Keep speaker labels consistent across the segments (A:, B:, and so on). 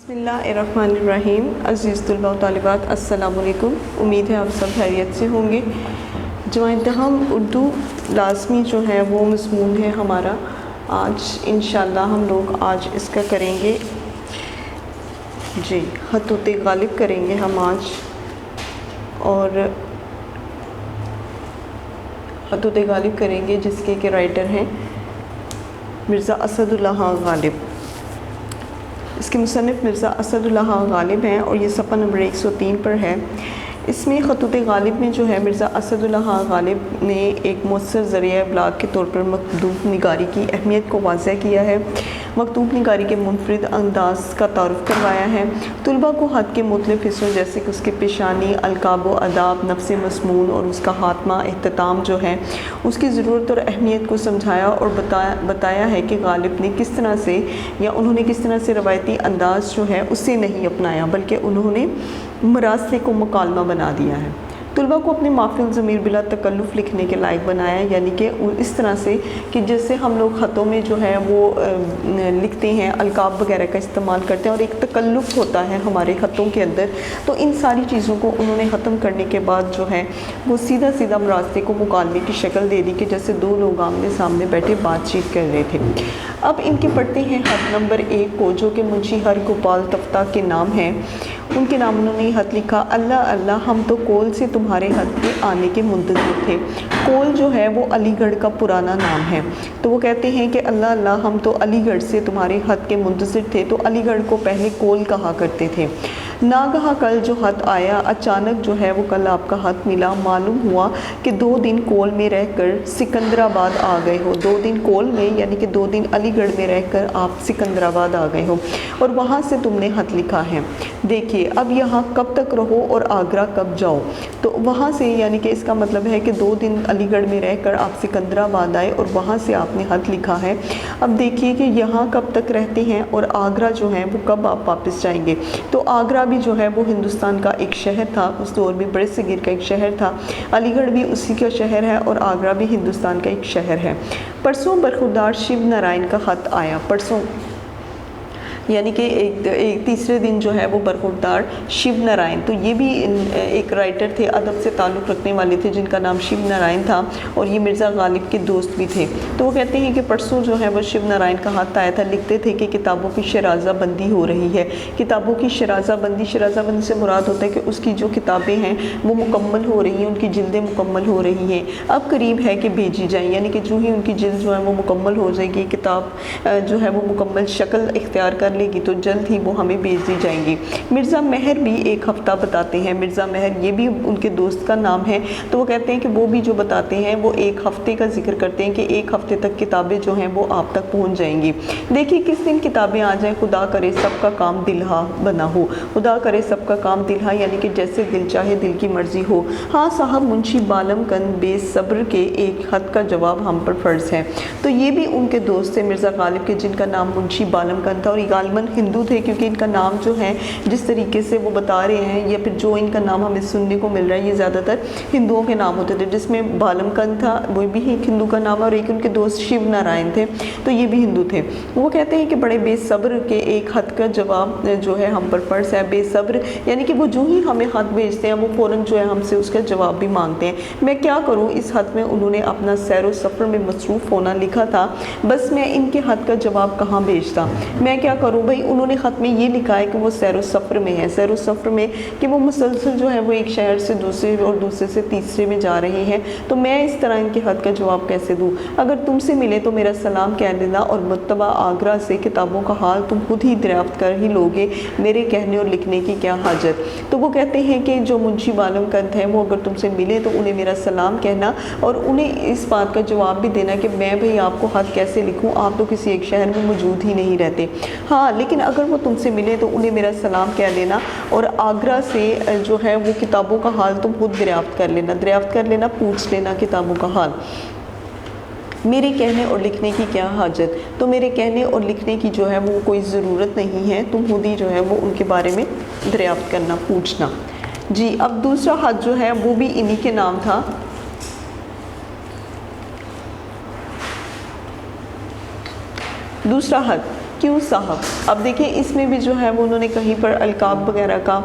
A: बिस्मिल्लाहिर्रहमानिर्रहीम। अज़ीज़ तलबा व तालिबात, अस्सलामु अलैकुम। उम्मीद है आप सब खैरियत से होंगे। जो इंतहाम उर्दू लाज़मी जो है वो मज़मून है हमारा। आज इंशाअल्लाह हम लोग आज इसका करेंगे जी ख़तूत गालिब करेंगे हम आज। और ख़तूत गालिब करेंगे जिसके के राइटर हैं मिर्ज़ा असदुल्लाह गालिब। इसके मुसन्निफ़ मिर्ज़ा असदुल्लाह गालिब हैं और ये सफ़ा नंबर 103 पर है। इसमें ख़तूत गालिब में जो है मिर्ज़ा असदुल्लाह गालिब ने एक मुअस्सर ज़रिया इब्लाग के तौर पर मकतूब निगारी की अहमियत को वाज़ह किया है। मकतूब निगारी के मुनफरिद अंदाज़ का तारुफ़ करवाया है। तुलबा को ख़त के मुख्तलिफ़ हिस्सों जैसे कि उसके पेशानी, अलकाब व अदाब, नफ्स मज़मून और उसका ख़ात्मा एहतताम जो है उसकी ज़रूरत और अहमियत को समझाया और बताया है कि गालिब ने किस तरह से या उन्होंने किस तरह से रवायती अंदाज़ जो है उससे नहीं अपनाया बल्कि उन्होंने मरासले को मुकालमा बना दिया है। तुलबा को अपने माफ़िल ज़मीर बिला तकल्लुफ़ लिखने के लायक बनाया, यानी कि इस तरह से कि जैसे हम लोग ख़तों में जो है वो लिखते हैं, अलकाब वगैरह का इस्तेमाल करते हैं और एक तकल्लुफ़ होता है हमारे ख़तों के अंदर। तो इन सारी चीज़ों को उन्होंने ख़त्म करने के बाद जो है वो सीधा सीधा मरासले को मुकालमे की शक्ल दे दी कि जैसे दो लोग आमने सामने बैठे बातचीत कर रहे थे। अब इनके पढ़ते हैं ख़त नंबर 1 को, जो कि मुंशी हरगोपाल तफ्ता के नाम है। उनके नाम उन्होंने ख़त लिखा। अल्लाह अल्लाह, हम तो कोल से तुम्हारे ख़त के आने के मुंतज़िर थे। कोल जो है वो अलीगढ़ का पुराना नाम है। तो वो कहते हैं कि अल्लाह अल्लाह, हम तो अलीगढ़ से तुम्हारे ख़त के मुंतज़िर थे। तो अलीगढ़ को पहले कोल कहा करते थे। नागहा कल जो ख़त आया, अचानक जो है वो कल आपका ख़त मिला। मालूम हुआ कि 2 दिन कोल में रहकर सिकंदराबाद आ गए हो। 2 दिन कोल में यानी कि 2 दिन अलीगढ़ में रहकर आप सिकंदराबाद आ गए हो और वहाँ से तुमने ख़त लिखा है। देखिए अब यहाँ कब तक रहो और आगरा कब जाओ। तो वहाँ से यानी कि इसका मतलब है कि 2 दिन अलीगढ़ में रहकर आप सिकंदराबाद आए और वहाँ से आपने ख़त लिखा है। अब देखिए कि यहाँ कब तक रहते हैं और आगरा जो है वो कब आप वापस जाएंगे। तो आगरा भी जो है वो हिंदुस्तान का एक शहर था, उस दौर में बड़े सगीर का एक शहर था। अलीगढ़ भी उसी का शहर है और आगरा भी हिंदुस्तान का एक शहर है। परसों बरखुरदार शिव नारायण का ख़त आया। परसों यानी कि एक तीसरे दिन जो है वो बरखुरदार शिव नारायण, तो ये भी एक राइटर थे, अदब से ताल्लुक़ रखने वाले थे जिनका नाम शिव नारायण था और ये मिर्ज़ा गालिब के दोस्त भी थे। तो वो कहते हैं कि परसों जो है वो शिव नारायण का ख़त आया था। लिखते थे कि किताबों की शराज़ा बंदी हो रही है। किताबों की शराज़ा बंदी से मुराद होता है कि उसकी जो किताबें हैं वो मुकम्मल हो रही हैं, उनकी जिल्दें मुकम्मल हो रही हैं। अब करीब है कि भेजी जाएँ, यानी कि जो ही उनकी जिल्द जो है वो मुकम्मल हो जाएगी, किताब जो है वो मुकम्मल शक्ल इख्तियार कर लेगी तो जल्द ही वो हमें भेज दी जाएंगी। मिर्ज़ा महर भी एक हफ़्ता बताते हैं। मिर्ज़ा महर ये भी उनके दोस्त का नाम है। तो वो कहते हैं कि वो भी जो बताते हैं वो 1 हफ़्ते का जिक्र करते हैं कि 1 हफ़्ते तक किताबें जो हैं वो आप तक पहुंच जाएंगी। देखिए किस दिन किताबें आ जाएं, खुदा करे सबका काम दिलहा बना हो। खुदा करे सबका काम दिलहा यानी कि जैसे दिल चाहे, दिल की मर्ज़ी हो। हाँ साहब, मुंशी बालम कंद बेसब्र के एक ख़त का जवाब हम पर फ़र्ज़ है। तो ये भी उनके दोस्त थे मिर्ज़ा गालिब के, जिनका नाम मुंशी बालम कंद था और ये गालिबन हिंदू थे, क्योंकि इनका नाम जो है जिस तरीके से वो बता रहे हैं या फिर जो इनका नाम हमें सुनने को मिल रहा है ये ज़्यादातर हिंदुओं के नाम होते थे, जिसमें बालमकंद था वो भी एक हिंदू का नाम है और एक उनके दोस्त शिव नारायण थे, तो ये भी हिंदू थे। वो कहते हैं कि बड़े बेसब्र के एक ख़त का जवाब जो है हम पर फ़र्ज़ है। बेसब्र यानी कि वो जो ही हमें ख़त भेजते हैं वो फ़ौरन जो है हमसे उसका जवाब भी मांगते हैं। मैं क्या करूँ, इस ख़त में उन्होंने अपना सैर व सफ़र में मसरूफ़ होना लिखा था, बस मैं इनके ख़त का जवाब कहाँ भेजता। मैं क्या करूँ भाई, उन्होंने ख़त में ये लिखा है कि वो सैर सफ़र में है। सैर सफ़र में कि वो मुसलसल जो है वो एक शहर से दूसरे और दूसरे से तीसरे में जा रहे हैं। तो मैं इस तरह इनके ख़त का जवाब कैसे दूँ। अगर तुमसे मिले तो मेरा सलाम कह देना और मुत्तबा आगरा से किताबों का हाल तुम खुद ही दरियाफ्त कर ही लोगे, मेरे कहने और लिखने की क्या हाजत। तो वो कहते हैं कि जो मुंशी बालम कंद हैं वो अगर तुमसे मिले तो उन्हें मेरा सलाम कहना और उन्हें इस बात का जवाब भी देना कि मैं भाई आपको ख़त कैसे लिखूँ, आप तो किसी एक शहर में मौजूद ही नहीं रहते। हाँ, लेकिन अगर वो तुमसे मिले तो उन्हें मेरा सलाम कह देना और आगरा से जो है वो किताबों का हाल तुम खुद दरियाफ्त कर लेना, पूछ लेना किताबों का हाल। मेरे कहने और लिखने की क्या हाजत। तो मेरे कहने और लिखने की जो है वो कोई ज़रूरत नहीं है, तुम खुद ही जो है वो उनके बारे में दरियाफ्त करना, पूछना। जी, अब दूसरा ख़त जो है वो भी इन्हीं के नाम था। दूसरा ख़त क्यों साहब। अब देखिए इसमें भी जो है वो उन्होंने कहीं पर अलकाब वगैरह का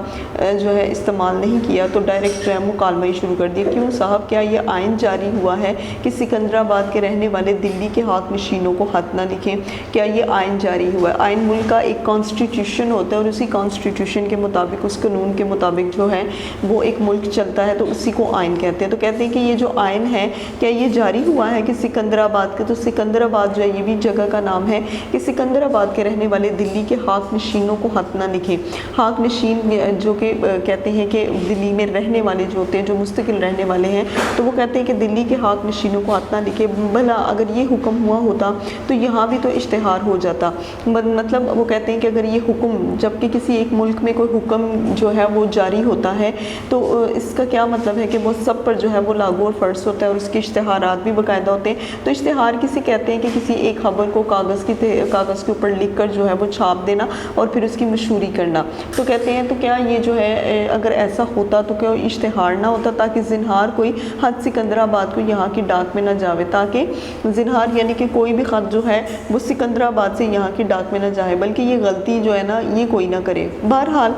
A: जो है इस्तेमाल नहीं किया, तो डायरेक्ट जो है मुकालमा ही शुरू कर दिया। क्यों साहब, क्या ये आइन जारी हुआ है कि सिकंदराबाद के रहने वाले दिल्ली के हाथ नशीनों को खत ना लिखें? क्या ये आइन जारी हुआ है? आइन मुल्क का एक कॉन्स्टिट्यूशन होता है और उसी कॉन्स्टिट्यूशन के मुताबिक, उस कानून के मुताबिक जो है वो एक मुल्क चलता है, तो उसी को आइन कहते हैं। तो कहते हैं कि ये जो आइन है क्या ये जारी हुआ है कि सिकंदराबाद के, तो सिकंदराबाद जो है ये भी जगह का नाम है, कि सिकंदराबाद के रहने वाले दिल्ली के हाक नशीनों को खत ना लिखें। हाक नशीन जो कि कहते हैं कि दिल्ली में रहने वाले जो होते हैं, जो मुस्तकिल रहने वाले हैं, तो वो कहते हैं कि दिल्ली के हाक नशीनों को खत ना लिखे। भला अगर ये हुक्म हुआ होता तो यहाँ भी तो इश्तिहार हो जाता। मतलब वो कहते हैं कि अगर ये हुक्म, जबकि किसी एक मुल्क में कोई हुक्म जो है वो जारी होता है, तो इसका क्या मतलब है कि वो सब पर जो है वो लागू और फ़र्ज होता है और उसके इश्तिहारात भी बाकायदा होते हैं। तो इश्तिहार किसी कहते हैं कि किसी एक खबर को कागज़ के ऊपर लिख कर जो है वो छाप देना और फिर उसकी मशहूरी करना। तो कहते हैं तो क्या ये जो है अगर ऐसा होता तो क्या इश्तिहार ना होता, ताकि ज़िन्हार कोई हद सिकंदराबाद को यहाँ की डाक में ना जावे, ताकि ज़िन्हार यानी कि कोई भी ख़त जो है वो सिकंदराबाद से यहाँ की डाक में ना जाए, बल्कि ये गलती जो है ना ये कोई ना करे। बहरहाल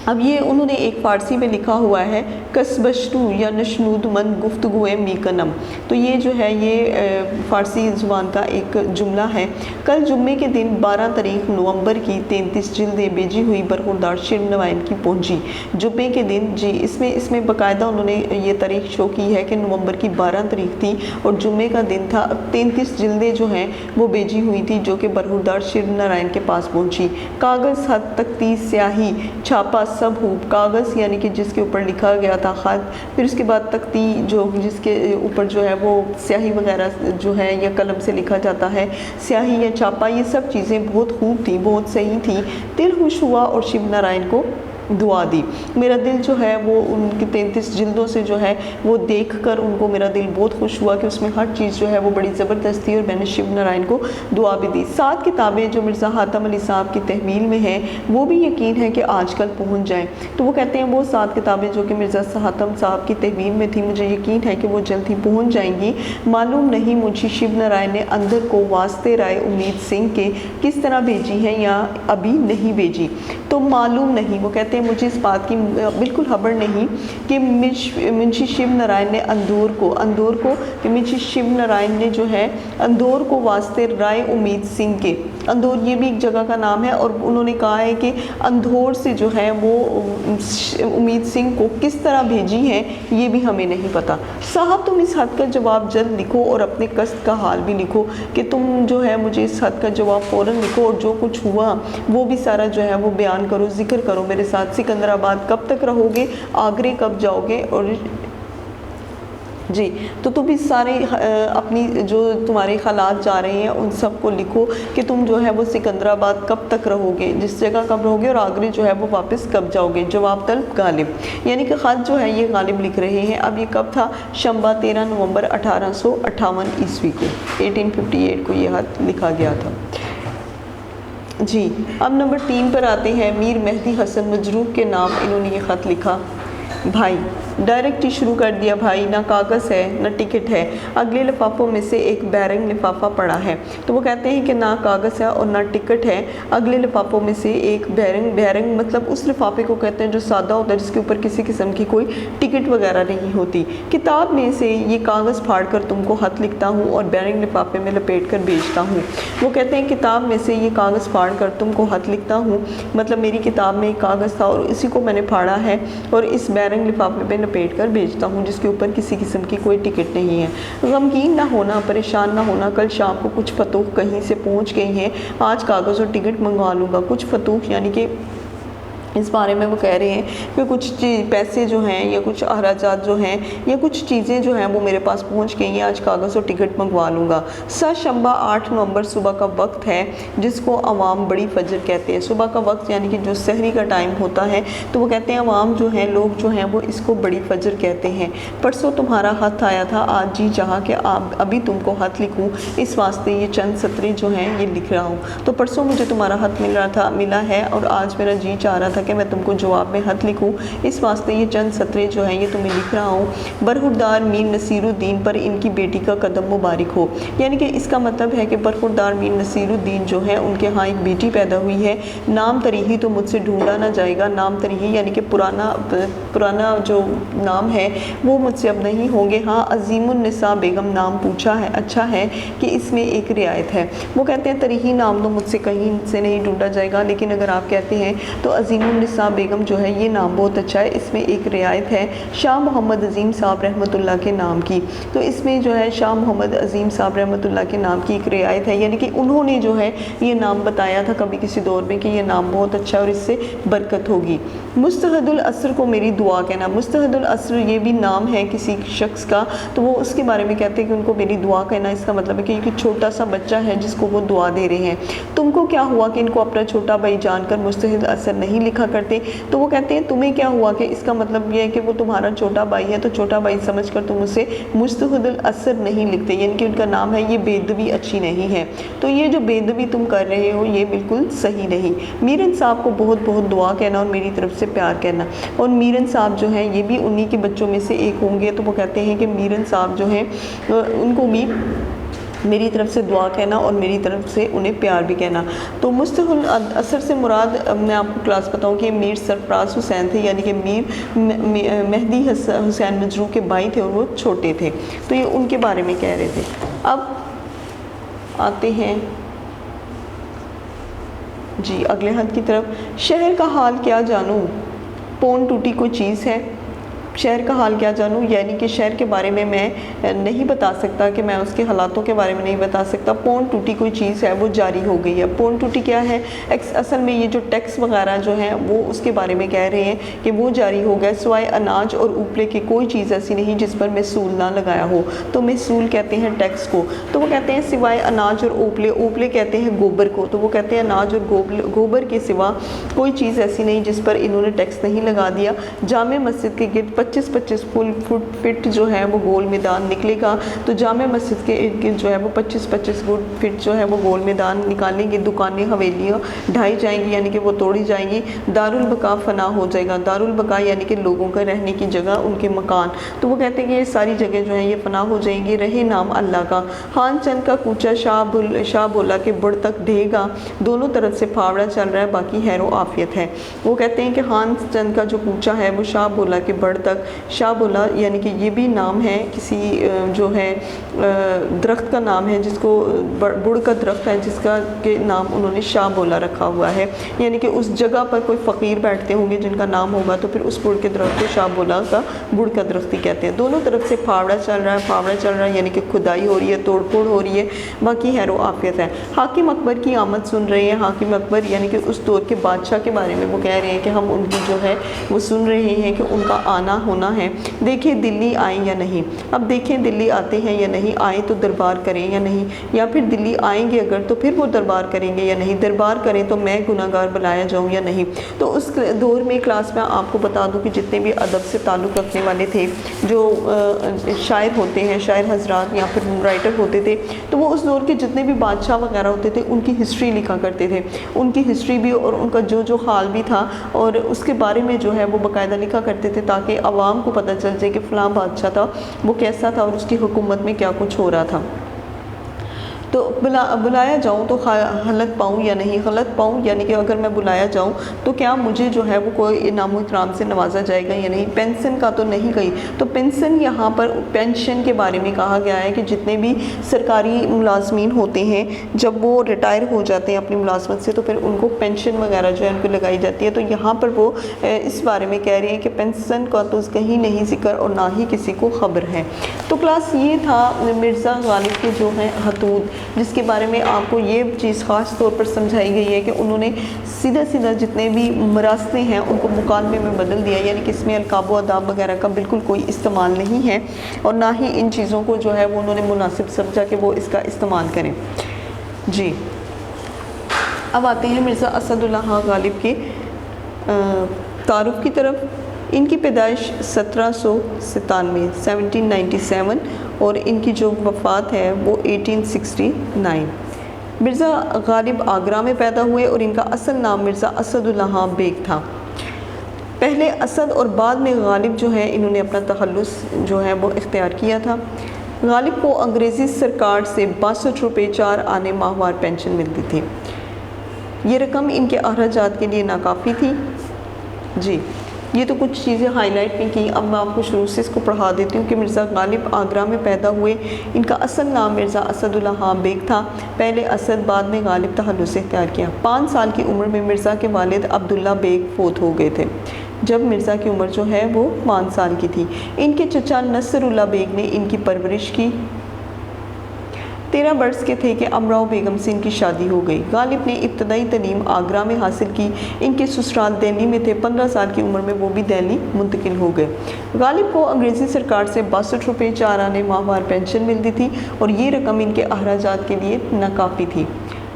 A: अब ये उन्होंने एक फ़ारसी में लिखा हुआ है कसबशरू या नशनूद मन गुफ्तगुए मीकनम। तो ये जो है ये फ़ारसी ज़ुबान का एक जुमला है। कल जुम्मे के दिन 12 तारीख नवंबर की 33 जिल्दें भेजी हुई बरखुरदार शिरनवाइन की पहुंची। जुम्मे के दिन जी इसमें बाकायदा उन्होंने ये तारीख शो की है कि नवंबर की 12 तारीख थी और जुम्मे का दिन था। 33 जिल्दें जो हैं वो भेजी हुई थी जो कि बरखुरदार शिरनारायण के पास पहुँची। कागज़, खत, तख्ती, स्याही, छापा सब हूब। कागज़ यानी कि जिसके ऊपर लिखा गया था ख़त, फिर उसके बाद तख्ती जो जिसके ऊपर जो है वो स्याही वगैरह जो है या कलम से लिखा जाता है, स्याही या छापा, ये सब चीज़ें बहुत खूब थी, बहुत सही थी। दिल खुश हुआ और शिव नारायण को दुआ दी। मेरा दिल जो है वो उनकी 33 जिल्दों से जो है वो देखकर उनको मेरा दिल बहुत खुश हुआ कि उसमें हर चीज़ जो है वो बड़ी ज़बरदस्त थी और मैंने शिव नारायण को दुआ भी दी। 7 किताबें जो मिर्ज़ा हातम अली साहब की तहमील में हैं वो भी यकीन है कि आजकल पहुँच जाएँ। तो वो कहते हैं वो 7 किताबें जो कि मिर्ज़ा हातम साहब की तहमील में थी, मुझे यकीन है कि वो जल्द ही पहुँच जाएंगी। मालूम नहीं मुंशी शिव नारायण ने अंदर को वास्ते राय उम्मीद सिंह के किस तरह भेजी है या अभी नहीं भेजी। तो मालूम नहीं, वो कहते हैं मुझे इस बात की बिल्कुल खबर नहीं कि मुंशी शिव नारायण ने अंदौर को कि मुंशी शिव नारायण ने जो है अंदौर को वास्ते राय उम्मीद सिंह के, अंदौर ये भी एक जगह का नाम है, और उन्होंने कहा है कि अंदौर से जो है वो उम्मीद सिंह को किस तरह भेजी है ये भी हमें नहीं पता। साहब तुम इस हद का जवाब जल्द लिखो और अपने कष्ट का हाल भी लिखो कि तुम जो है मुझे इस हद का जवाब फ़ौरन लिखो और जो कुछ हुआ वो भी सारा जो है वो बयान करो, जिक्र करो मेरे साथ। सिकंदराबाद कब तक रहोगे, आगरे कब जाओगे, और जी तो तुम इस सारे अपनी जो तुम्हारे हालात जा रहे हैं उन सब को लिखो कि तुम जो है वो सिकंदराबाद कब तक रहोगे, जिस जगह कब रहोगे, और आगरे जो है वो वापस कब जाओगे। जवाब तलब गालिब, यानी कि ख़त जो है ये गालिब लिख रहे हैं। अब ये कब था, शंबा 13 नवंबर 1858 ईस्वी को, 1858 को ये खत लिखा गया था। जी अब नंबर 3 पर आते हैं। मीर मेहदी हसन मजरूह के नाम इन्होंने ये ख़त लिखा। भाई डायरेक्ट ही शुरू कर दिया भाई, ना कागज़ है ना टिकट है, अगले लिफाफों में से एक बैरंग लिफाफा पड़ा है। तो वो कहते हैं कि ना कागज़ है और ना टिकट है, अगले लिफाफों में से एक बैरंग मतलब उस लिफाफे को कहते हैं जो सादा होता है, जिसके ऊपर किसी किस्म की कोई टिकट वगैरह नहीं होती। किताब में से ये कागज़ फाड़ कर तुमको खत लिखता हूँ और बैरंग लिफाफे में लपेट कर भेजता हूँ। वो कहते हैं किताब में से ये कागज़ फाड़ कर तुमको खत लिखता हूँ, मतलब मेरी किताब में एक कागज़ था और इसी को मैंने फाड़ा है और इस रंग लिफाफे पे लपेट कर भेजता हूँ जिसके ऊपर किसी किस्म की कोई टिकट नहीं है। गमगीन ना होना, परेशान ना होना, कल शाम को कुछ फतूह कहीं से पहुँच गई हैं, आज कागज़ और टिकट मंगवा लूँगा। कुछ फतूह यानी कि इस बारे में वो कह रहे हैं कि कुछ पैसे जो हैं या कुछ अखराजात जो हैं या कुछ चीज़ें जो हैं वो मेरे पास पहुंच गई हैं, आज कागज़ और टिकट मंगवा लूँगा। शंबा 8 नवंबर सुबह का वक्त है जिसको अवाम बड़ी फजर कहते हैं। सुबह का वक्त यानी कि जो सहरी का टाइम होता है, तो वो कहते हैं अवाम जो हैं, लोग जो हैं वो इसको बड़ी फजर कहते हैं। परसों तुम्हारा ख़त आया था, आज जी चाहा कि अभी तुमको ख़त लिखूँ, इस वास्ते ये चंद सतरें जो हैं ये लिख रहा हूँ। तो परसों मुझे तुम्हारा ख़त मिला है और आज मेरा जी चाह रहा था था कि मैं तुमको जवाब में ख़त लिखूँ, इस वास्ते ये चंद सतरे जो हैं ये तुम्हें लिख रहा हूँ। बरखुरदार मीर नसीरुद्दीन पर इनकी बेटी का कदम मुबारक हो। यानी कि इसका मतलब है कि बरखुरदार मीर नसीरुद्दीन जो है उनके यहाँ एक बेटी पैदा हुई है। नाम तरीही तो मुझसे ढूंढा ना जाएगा, नाम तरीही यानी कि पुराना जो नाम है वो मुझसे अब नहीं होंगे। हाँ, अजीमुन्निसा बेगम नाम पूछा है, अच्छा है कि इसमें एक रियायत है। वो कहते हैं तरीही नाम तो मुझसे कहीं से नहीं ढूंढा जाएगा, लेकिन अगर आप कहते हैं तो अजीमुन्निसा बेगम जो है ये नाम बहुत अच्छा है। इसमें एक रियायत है शाह मोहम्मद अजीम साहब रहमतुल्लाह के नाम की, तो इसमें जो है शाह मोहम्मद अजीम साहब रहमतुल्लाह के नाम की एक रियायत है, यानी कि उन्होंने जो है ये नाम बताया था कभी किसी दौर में कि ये नाम बहुत अच्छा है और इससे बरकत होगी। मुस्तहदुल असर को मेरी दुआ कहना। मुस्तहदुल असर ये भी नाम है किसी शख्स का, तो वो उसके बारे में कहते हैं कि उनको मेरी दुआ कहना। इसका मतलब है कि एक छोटा सा बच्चा है जिसको वो दुआ दे रहे हैं। तुमको क्या हुआ कि इनको अपना छोटा भाई जानकर मुस्तहद असर नहीं लिखा करते, तो वो कहते हैं तुम्हें क्या हुआ कि इसका मतलब ये है कि वो तुम्हारा छोटा भाई है, तो छोटा भाई समझकर तुम उसे मुस्तहदुल असर नहीं लिखते, यानी कि उनका नाम है, ये बेदबी अच्छी नहीं है। तो ये जो बेदबी तुम कर रहे हो ये बिल्कुल सही नहीं। मीरन साहब को बहुत बहुत दुआ कहना और मेरी तरफ से प्यार कहना। और मीरन साहब जो हैं ये भी उन्हीं के बच्चों में से एक होंगे, तो वो कहते हैं कि मीरन साहब जो हैं उनको भी मेरी तरफ से दुआ कहना और मेरी तरफ से उन्हें प्यार भी कहना। तो मुस्तहदुल असर से मुराद मैं आपको क्लास बताऊं कि मीर सरफराज हुसैन थे, यानी कि मीर मेहदी हुसैन मजरू के भाई थे और वो छोटे थे, तो ये उनके बारे में कह रहे थे। अब आते हैं जी अगले हद की तरफ। शहर का हाल क्या जानूँ, पौन टूटी कोई चीज़ है। शहर का हाल क्या जानूँ, यानी कि शहर के बारे में मैं नहीं बता सकता, कि मैं उसके हालातों के बारे में नहीं बता सकता। पौन टूटी कोई चीज़ है वो जारी हो गई है। पौन टूटी क्या है, असल में ये जो टैक्स वगैरह जो हैं वो उसके बारे में कह रहे हैं कि वो जारी हो गया। सिवाय अनाज और उपले की कोई चीज़ ऐसी नहीं जिस पर महसूल ना लगाया हो, तो महसूल कहते हैं टैक्स को। तो वो कहते हैं सिवाय अनाज और उपले, उपले कहते हैं गोबर को, तो वो कहते हैं अनाज और गोबर के सिवा कोई चीज़ ऐसी नहीं जिस पर इन्होंने टैक्स नहीं लगा दिया। जामे मस्जिद के गिर्द 25-25 फुट जो है वो गोल मैदान निकलेगा, तो जामे मस्जिद के इर्द गिर्द जो है वो 25-25 फुट जो है वो गोल मैदान निकालेंगे। दुकानें हवेलियाँ ढाई जाएंगी, यानी कि वो तोड़ी जाएंगी। दारुल बका फना हो जाएगा। दारुल बका यानी कि लोगों का रहने की जगह, उनके मकान, तो वो कहते हैं कि ये सारी जगह जो है ये फना हो जाएंगी। रहे नाम अल्लाह का। खान चंद का कूचा शाह बोला के बुढ़ तक ढेगा। दोनों तरफ से फावड़ा चल रहा है, बाकी हैरो आफियत है। वो कहते हैं कि खान चंद का जो कूचा है वो शाह बोला के बढ़ तक। शाह बोला यानी कि ये भी नाम है किसी जो है दरख्त का नाम है, जिसको बुढ़ का दरख्त है जिसका के नाम उन्होंने शाह बोला रखा हुआ है, यानी कि उस जगह पर कोई फ़कीर बैठते होंगे जिनका नाम होगा, तो फिर उस बुढ़ के दरख्त को शाह बोला का बुढ़ का दरख्त ही कहते हैं। दोनों तरफ से फावड़ा चल रहा है, फावड़ा चल रहा है यानी कि खुदाई हो रही है, तोड़ फोड़ हो रही है, बाकी हैरो आफियत है। हाकिम अकबर की आमद सुन रहे हैं। हाकिम अकबर यानी कि उस दौर के बादशाह के बारे में वो कह रहे हैं कि हम उनकी जो है वो सुन रहे हैं कि उनका आना होना है। देखें दिल्ली आए या नहीं। अब देखें दिल्ली आते हैं या नहीं, आए तो दरबार करें या नहीं, या फिर दिल्ली आएंगे अगर तो फिर वो दरबार करेंगे या नहीं, दरबार करें तो मैं गुनाहगार बुलाया जाऊँ या नहीं। तो उस दौर में क्लास में आपको बता दूं कि जितने भी अदब से ताल्लुक़ रखने वाले थे, जो शायर होते हैं, शायर हजरात या फिर राइटर होते थे, तो वो उस दौर के जितने भी बादशाह वगैरह होते थे उनकी हिस्ट्री लिखा करते थे। उनकी हिस्ट्री भी और उनका जो हाल भी था और उसके बारे में जो है वो बाकायदा लिखा करते थे, ताकि आवाम को पता चल जाए कि फ़लाँ बादशाह था वो कैसा था और उसकी हुकूमत में क्या कुछ हो रहा था। तो बुलाया जाऊँ तो गलत पाऊँ या नहीं, गलत पाऊँ यानी कि अगर मैं बुलाया जाऊँ तो क्या मुझे जो है वो कोई इनाम इकराम से नवाजा जाएगा या नहीं। पेंशन का तो नहीं गई, तो पेंशन यहाँ पर पेंशन के बारे में कहा गया है कि जितने भी सरकारी मुलाजमीन होते हैं जब वो रिटायर हो जाते हैं अपनी मुलाजमत से, तो फिर उनको पेंशन वगैरह जो है उनको लगाई जाती है। तो यहाँ पर वो इस बारे में कह रही है कि पेंशन का तो कहीं नहीं जिक्र और ना ही किसी को ख़बर है। तो क्लास ये था मिर्ज़ा गालिब के जो हैं हदूद, जिसके बारे में आपको ये चीज़ ख़ास तौर पर समझाई गई है कि उन्होंने सीधा जितने भी मरासले हैं उनको मुकालमे में बदल दिया, यानी कि इसमें अलकाब अदाब वगैरह का बिल्कुल कोई इस्तेमाल नहीं है और ना ही इन चीज़ों को जो है वो उन्होंने मुनासिब समझा कि वो इसका इस्तेमाल करें। जी, अब आते हैं मिर्ज़ा असदुल्लाह गालिब के तारुफ़ की तरफ। इनकी पैदाइश 1797 और इनकी जो वफ़ात है वो 1869। मिर्ज़ा गालिब आगरा में पैदा हुए और इनका असल नाम मिर्ज़ा असदुल्लाह बेग था। पहले असद और बाद में गालिब जो है इन्होंने अपना तखल्लुस जो है वो इख्तियार किया था। गालिब को अंग्रेज़ी सरकार से 62 रुपये 4 आने माहवार पेंशन मिलती थी। ये रकम इनके अखराजात के लिए नाकाफ़ी थी। जी, ये तो कुछ चीज़ें हाईलाइट नहीं की। अब मैं आपको शुरू से इसको पढ़ा देती हूँ कि मिर्ज़ा गालिब आगरा में पैदा हुए। इनका असल नाम मिर्ज़ा असदुल्लाह खां बेग था। पहले असद बाद में गालिब तखल्लुस इख्तियार किया। 5 साल की उम्र में मिर्ज़ा के वालिद अब्दुल्ला बेग फोत हो गए थे, जब मिर्ज़ा की उम्र जो है वो 5 साल की थी। इनके चचा नसरुल्लाह बेग ने इनकी परवरिश की। 13 बरस के थे कि अमराव बेगम से इनकी शादी हो गई। गालिब ने इब्तदाई तालीम आगरा में हासिल की। इनके ससुराल दिल्ली में थे। 15 साल की उम्र में वो भी दिल्ली मुंतकिल हो गए। गालिब को अंग्रेज़ी सरकार से 62 रुपये 4 आने माहवार पेंशन मिलती थी और ये रकम इनके अखराजात के लिए नाकाफ़ी थी।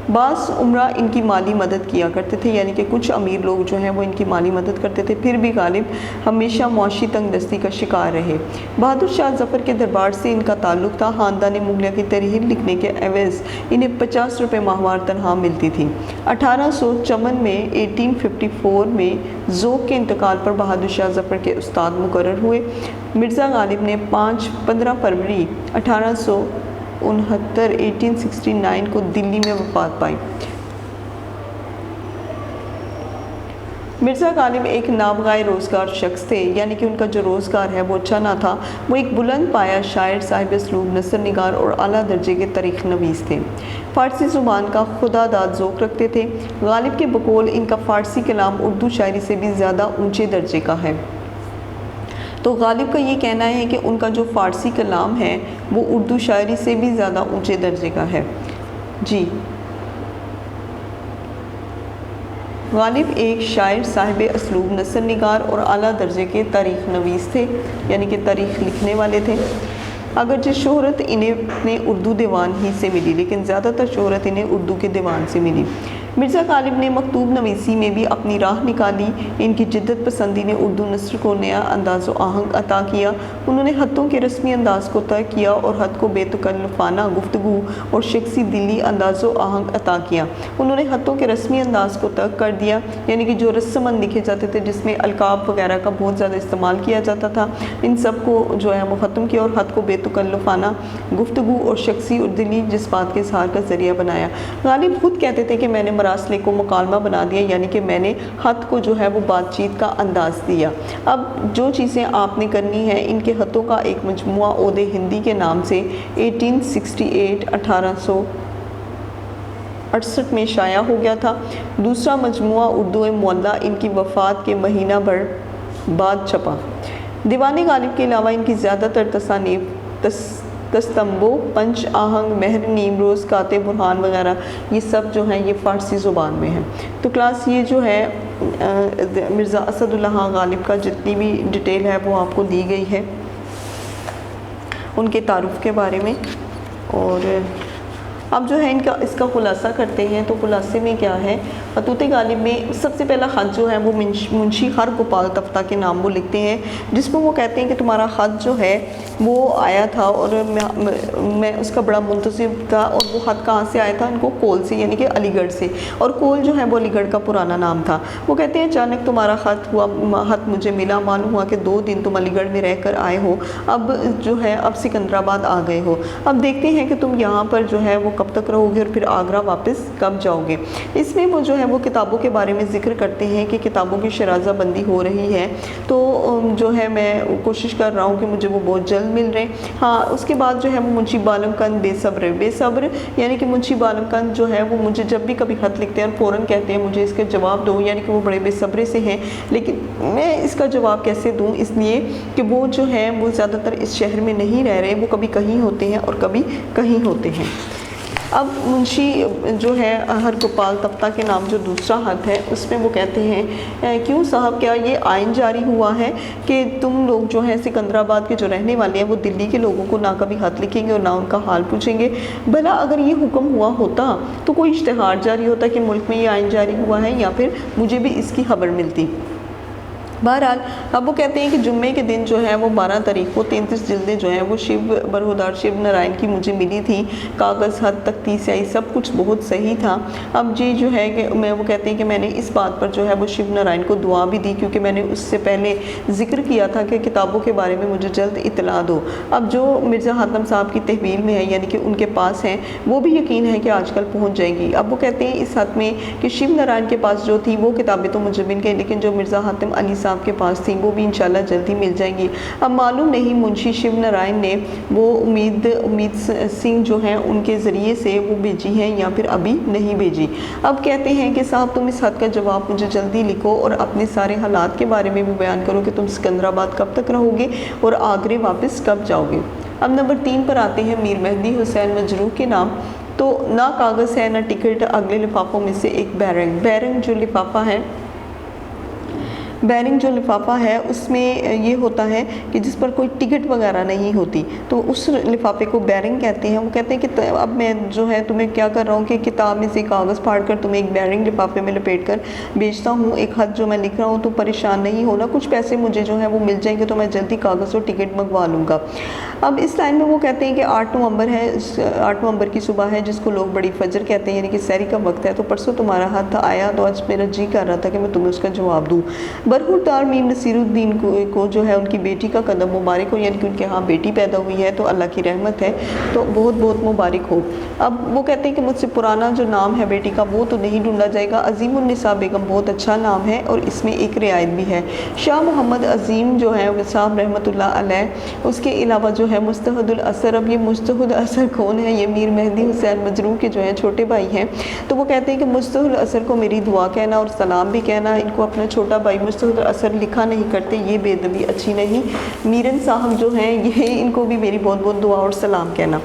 A: बास उम्रा इनकी माली मदद किया करते थे, यानी कि कुछ अमीर लोग जो हैं वो इनकी माली मदद करते थे। फिर भी गालिब हमेशा मुआशी तंगदस्ती का शिकार रहे। बहादुर शाह जफ़र के दरबार से इनका ताल्लुक़ था। ख़ानदान मुग़लिया की तहरीर लिखने के एवज़ इन्हें 50 रुपये माहवार तनख्वाह मिलती थी। 1854 में 1854 में ज़ौक़ के इंतकाल पर बहादुर शाह जफ़र के उस्ताद मुकर्रर हुए। मिर्ज़ा गालिब ने 15 फरवरी 1869 को दिल्ली में वफ़ात पाई। मिर्ज़ा गालिब एक नाबगाए रोज़गार शख्स थे, यानी कि उनका जो रोज़गार है वो अच्छा ना था। वो एक बुलंद पाया शायर, साहिब असलूब, नसर निगार और आला दर्जे के तारीख़ नवीस थे। फ़ारसी ज़ुबान का खुदादाद ज़ौक़ रखते थे। गालिब के बकौल इनका फ़ारसी कलाम उर्दू शायरी से भी ज़्यादा ऊँचे दर्जे का है। तो गालिब का ये कहना है कि उनका जो फ़ारसी कलाम है वो उर्दू शायरी से भी ज़्यादा ऊंचे दर्जे का है। जी, गालिब एक शायर, साहिब असलूब, नसर निगार और आला दर्जे के तारीख़ नवीस थे, यानी कि तारीख़ लिखने वाले थे। अगरचे शोहरत इन्हें अपने उर्दू दीवान ही से मिली, लेकिन ज़्यादातर शोहरत इन्हें उर्दू के दीवान से मिली। मिर्ज़ा गालिब ने मकतूब नवीसी में भी अपनी राह निकाली। इनकी जिद्दत पसंदी ने उर्दू नस्र को नया अंदाज़ व आहंग अता किया। उन्होंने ख़तों के रस्मी अंदाज़ को तय किया और ख़त को बेतकल्लुफ़ाना गुफ्तगू और शख्सी दिली अंदाज़ व आहंग अता किया। उन्होंने ख़तों के रस्मी अंदाज़ को तय कर दिया, यानी कि जो रस्मन लिखे जाते थे जिसमें अलकाब वगैरह का बहुत ज़्यादा इस्तेमाल किया जाता था, इन सब को जो है वो ख़त्म किया और ख़त को बेतकल्लुफ़ाना गुफ्तगू और शख्सी और दिली जज्बात के इज़हार का ज़रिया बनाया। गालिब खुद कहते थे कि मैंने मरासले को मुकालमा बना दिया, यानी कि मैंने ख़त को जो है वो बातचीत का अंदाज़ दिया। अब जो चीज़ें आपने करनी है, इनके ख़तों का एक मजमुआ ओदे हिंदी के नाम से 1868 में शाया हो गया था। दूसरा मजमुआ उर्दू मौला इनकी वफ़ात के महीना भर बाद छपा। दीवान गालिब के अलावा इनकी ज़्यादातर तसानीफ़ तस्तंबो, पंच, आहंग, महर, नीमरोज़, काते, बुरहान वगैरह ये सब जो हैं ये फ़ारसी ज़ुबान में हैं। तो क्लास ये जो है मिर्ज़ा असदुल्लाह खां गालिब का जितनी भी डिटेल है वो आपको दी गई है उनके तारुफ़ के बारे में। और अब जो है इसका खुलासा करते हैं। तो खुलासे में क्या है, खतूत गालिब में सबसे पहला ख़त जो है वो मुंशी हर गोपाल तफ्ता के नाम वो लिखते हैं, जिसमें वो कहते हैं कि तुम्हारा ख़त जो है वो आया था और मैं उसका बड़ा मुंतज़िर था। और वो ख़त कहाँ से आया था, उनको कोल से, यानी कि अलीगढ़ से। और कोल जो है वो अलीगढ़ का पुराना नाम था। वो कहते हैं अचानक तुम्हारा ख़त मुझे मिला, मालूम हुआ कि 2 दिन तुम अलीगढ़ में रह कर आए हो, अब जो है अब सिकंदराबाद आ गए हो। अब देखते हैं कि तुम यहाँ पर जो है वो कब तक रहोगे और फिर आगरा वापस कब जाओगे। इसमें वो जो है वो किताबों के बारे में ज़िक्र करते हैं कि किताबों की शराज़ा बंदी हो रही है, तो जो है मैं कोशिश कर रहा हूँ कि मुझे वो बहुत जल्द मिल रहे। हाँ, उसके बाद जो है वो मुंशी बालमकंद बेसब्र, यानी कि मुंशी बालमकंद जो है वो मुझे जब भी कभी ख़त लिखते हैं और फ़ौरन कहते हैं मुझे इसका जवाब दो, यानी कि वो बड़े बेसब्रे से हैं। लेकिन मैं इसका जवाब कैसे दूँ, इसलिए कि वो जो है वो ज़्यादातर इस शहर में नहीं रह रहे, वो कभी कहीं होते हैं और कभी कहीं होते हैं। अब मुंशी जो है हर गोपाल तफ्ता के नाम जो दूसरा ख़त है उसमें वो कहते हैं, क्यों साहब, क्या ये आइन जारी हुआ है कि तुम लोग जो है सिकंदराबाद के जो रहने वाले हैं वो दिल्ली के लोगों को ना कभी ख़त लिखेंगे और ना उनका हाल पूछेंगे। भला अगर ये हुक्म हुआ होता तो कोई इश्तिहार जारी होता कि मुल्क में ये आइन जारी हुआ है, या फिर मुझे भी इसकी खबर मिलती। बहरहाल अब वो कहते हैं कि जुम्मे के दिन जो है वो 12 तारीख को 33 जिल्दें जो हैं वो शिव बरहुदार शिव नारायण की मुझे मिली थी। कागज़ हद तक 30 आई, सब कुछ बहुत सही था। अब जी जो है कि वो कहते हैं कि मैंने इस बात पर जो है वो शिव नारायण को दुआ भी दी, क्योंकि मैंने उससे पहले ज़िक्र किया था कि किताबों के बारे में मुझे जल्द इतला दो। अब जो मिर्ज़ा हातम साहब की तहवील में है, यानी कि उनके पास हैं, वो भी यकीन है कि आजकल पहुँच जाएंगी। अब वो कहते हैं इस हद में कि शिव नारायण के पास जो थी वो किताबें तो मुझे मिल गई, लेकिन जो मिर्ज़ा हातिम अली साहब के पास थी वो भी इंशाल्लाह जल्दी मिल जाएंगी। अब मालूम नहीं मुंशी शिव नारायण ने वो उम्मीद सिंह जो हैं उनके ज़रिए से वो भेजी हैं या फिर अभी नहीं भेजी। अब कहते हैं कि साहब तुम इस हद का जवाब मुझे जल्दी लिखो और अपने सारे हालात के बारे में भी बयान करो कि तुम सिकंदराबाद कब तक रहोगे और आगरे वापस कब जाओगे। अब नंबर 3 पर आते हैं मीर मेहदी हुसैन मजरूह के नाम। तो ना कागज़ है ना टिकट, अगले लिफाफों में से एक बैरंग जो लिफाफा है, बैरिंग जो लिफाफा है उसमें ये होता है कि जिस पर कोई टिकट वगैरह नहीं होती, तो उस लिफाफे को बैरिंग कहते हैं। वो कहते हैं कि अब मैं जो है तुम्हें क्या कर रहा हूँ कि किताब में से कागज़ फाड़ कर तुम्हें एक बैरिंग लिफाफे में लपेट कर बेचता हूँ। एक खत जो मैं लिख रहा हूँ तो परेशान नहीं होना, कुछ पैसे मुझे जो है वो मिल जाएंगे तो मैं जल्दी कागज़ और टिकट मंगवा लूँगा। अब इस लाइन में वो कहते हैं कि 8 नवंबर है, 8 नवंबर की सुबह है जिसको लोग बड़ी फजर कहते हैं, यानी कि सहरी का वक्त है। तो परसों तुम्हारा हाथ आया तो आज मेरा जी कर रहा था कि मैं तुम्हें उसका जवाब दूँ। बरहुदार मीर नसीरुद्दीन को जो है उनकी बेटी का कदम मुबारक हो, यानी कि उनके यहाँ बेटी पैदा हुई है तो अल्लाह की रहमत है, तो बहुत बहुत मुबारक हो। अब वो कहते हैं कि मुझसे पुराना जो नाम है बेटी का वो तो नहीं ढूंढा जाएगा। अजीमुन्निसा बेगम बहुत अच्छा नाम है और इसमें एक रियायत भी है। शाह मोहम्मद अजीम जो है साहब रहमतुल्लाह अलैह, उसके अलावा जो है मुस्तहदुल असर। अब ये मुस्तहद असर कौन है? ये मीर मेहदी हुसैन मजरूह के जो है छोटे भाई हैं। तो वो कहते हैं कि मुस्तहद असर को मेरी दुआ कहना और सलाम भी कहना। इनको अपना छोटा भाई मुस्तहद असर लिखा नहीं करते, ये बेदबी अच्छी नहीं। मीरन साहब जो हैं ये इनको भी मेरी बहुत बहुत दुआ और सलाम कहना।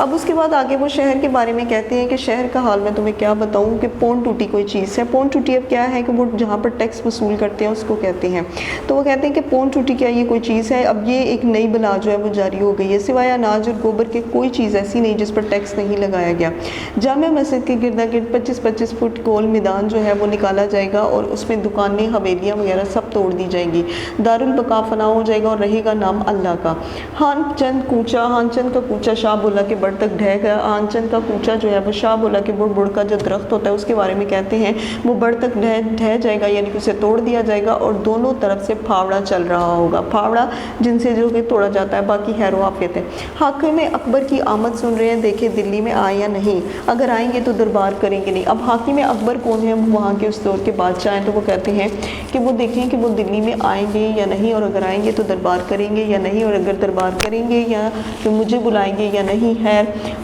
A: अब उसके बाद आगे वो शहर के बारे में कहते हैं कि शहर का हाल मैं तुम्हें क्या बताऊं कि पौन टूटी कोई चीज़ है। पौन टूटी अब क्या है कि वो जहाँ पर टैक्स वसूल करते हैं उसको कहते हैं। तो वो कहते हैं कि पौन टूटी क्या ये कोई चीज़ है? अब ये एक नई बला जो है वो जारी हो गई है। सिवाय अनाज और गोबर के कोई चीज़ ऐसी नहीं जिस पर टैक्स नहीं लगाया गया। जामिया मस्जिद के गिरदा गिर्द 25-25 फुट गोल मैदान जो है वो निकाला जाएगा और उसमें दुकानें हवेलियाँ वगैरह सब तोड़ दी जाएंगी। दारुल बका फना हो जाएगा और रहेगा नाम अल्लाह का। हानचंद का कूचा शाह बोला के बढ़ तक ढह गया। आंचन का कूचा जो है वो शाह बोला के बुड़ का जो दरख्त होता है उसके बारे में कहते हैं वो बढ़ तक ढह जाएगा, यानी कि उसे तोड़ दिया जाएगा और दोनों तरफ से फावड़ा चल रहा होगा। फावड़ा जिनसे जो कि तोड़ा जाता है, बाकी खैर वाफियत है। हाकिम अकबर की आमद सुन रहे हैं, देखे दिल्ली में आए या नहीं, अगर आएंगे तो दरबार करेंगे नहीं। अब हाकिम अकबर कौन है? वहाँ के उस दौर के बादशाह हैं। तो वो कहते हैं कि वो देखें कि वो दिल्ली में आएंगे या नहीं, और अगर आएंगे तो दरबार करेंगे या नहीं, और अगर दरबार करेंगे या तो मुझे बुलाएंगे या नहीं है,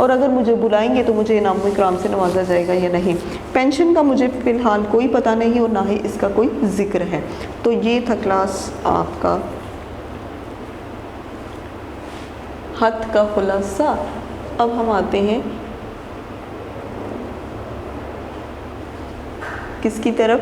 A: और अगर मुझे बुलाएंगे तो मुझे इनाम इकराम से नवाजा जाएगा या नहीं। पेंशन का मुझे फ़िलहाल कोई पता नहीं और ना ही इसका कोई ज़िक्र है। तो ये था क्लास आपका हद का खुलासा। अब हम आते हैं किसकी तरफ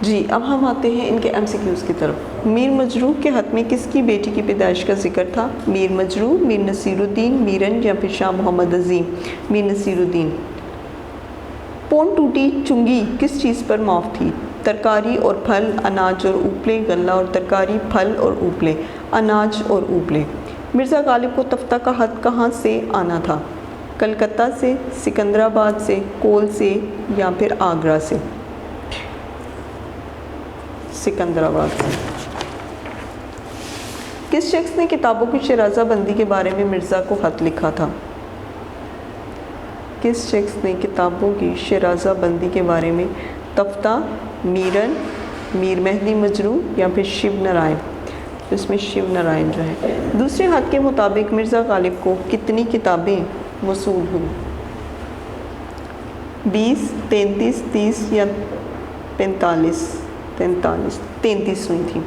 A: जी, अब हम आते हैं इनके MCQs की तरफ। मीर मजरूह के हद में किसकी बेटी की पैदाइश का जिक्र था? मीर मजरूह, मीर नसीरुद्दीन, मीरन या फिर शाह मोहम्मद अजीम? मीर नसीरुद्दीन। पौन टूटी चुंगी किस चीज़ पर माफ थी? तरकारी और फल, अनाज और उपले, गल्ला और तरकारी, फल और उपले, अनाज और उपले। मिर्ज़ा गालिब को तख्ता का हद कहाँ से आना था? कलकत्ता से, सिकंदराबाद से, कोल से या फिर आगरा से? सिकंदराबाद से। किस शख्स ने किताबों की शराज़ा बंदी के बारे में मिर्ज़ा को ख़त लिखा था? किस शख्स ने किताबों की शराज़ा बंदी के बारे में? तफ्ता, मीरन, मीर मेहदी मजरूह या फिर शिव नारायण? इसमें शिव नारायण जो है। दूसरे हद के मुताबिक मिर्ज़ा गालिब को कितनी किताबें वसूल हुई? 20, 33, 30 या 45? 33 हुई थी।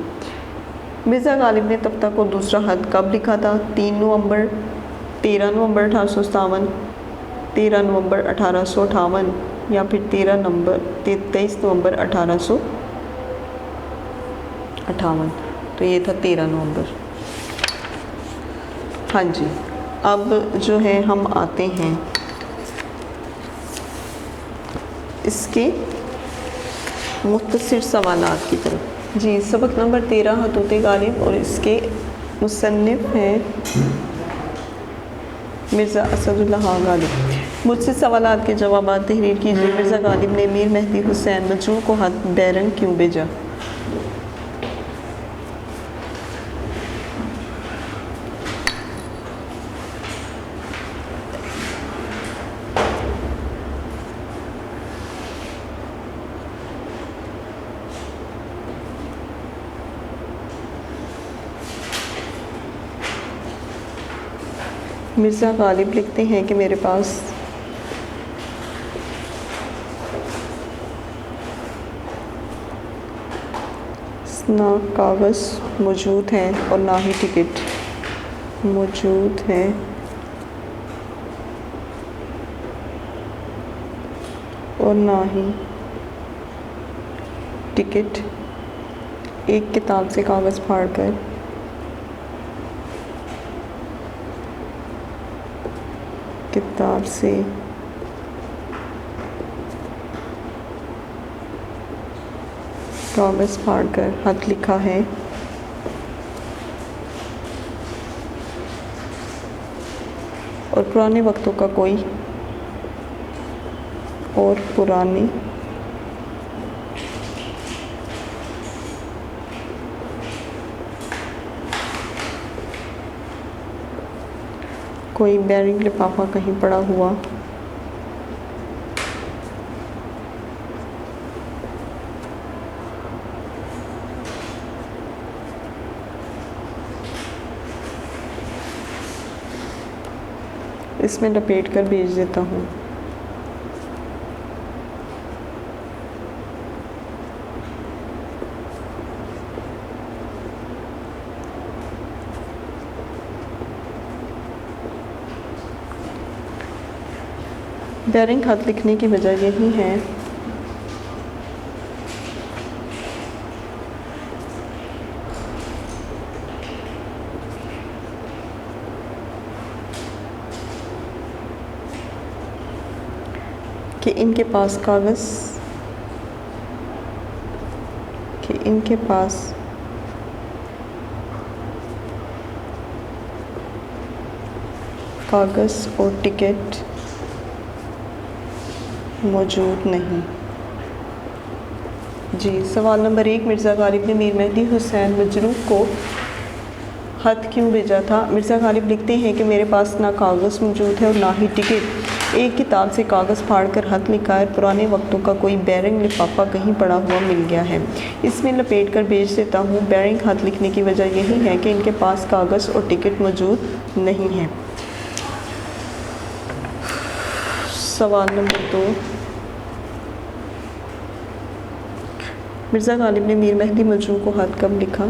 A: मिर्ज़ा गालिब ने तख्ता को दूसरा हद कब लिखा था? 3 नवंबर, 13 नवंबर 1857, 13 नवंबर 1858 या फिर 23 नवंबर 1858। तो ये था 13 नवंबर। हाँ जी, अब जो है हम आते हैं इसके मुख्तसर सवालात की तरफ। जी, सबक नंबर 13 हदूत गालिब और इसके मुसन्निफ़ हैं मिर्ज़ा असदुल्लाह गालिब। मुझसे सवालात के जवाबात तहरीर कीजिए। मिर्ज़ा गालिब ने मीर मेहदी हुसैन मजरू को हाथ बैरंग क्यों भेजा? मिर्ज़ा गालिब लिखते हैं कि मेरे पास ना कागज़ मौजूद हैं और ना ही टिकट मौजूद हैं और ना ही टिकट। एक किताब से कागज़ फाड़कर किताब से कागज़ फाड़कर खत लिखा है और पुराने वक्तों का कोई बैरिंग लिफाफा कहीं पड़ा हुआ इसमें लपेट कर भेज देता हूँ। बैरिंग खत लिखने की वजह यही है कि इनके पास कागज़ और टिकट मौजूद नहीं। जी, सवाल नंबर 1, मिर्ज़ा गालिब ने मीर मेहदी हुसैन मजरू को ख़त क्यों भेजा था? मिर्ज़ा गालिब लिखते हैं कि मेरे पास ना कागज़ मौजूद है और ना ही टिकट। एक किताब से कागज़ फाड़कर ख़त लिखा है, पुराने वक्तों का कोई बैरिंग लिफाफा कहीं पड़ा हुआ मिल गया है, इसमें लपेट कर भेज देता हूँ। बैरिंग ख़त लिखने की वजह यही है कि इनके पास कागज़ और टिकट मौजूद नहीं है। सवाल नंबर 2, मिर्ज़ा गालिब ने मीर मेहदी मजरू को ख़त कब लिखा?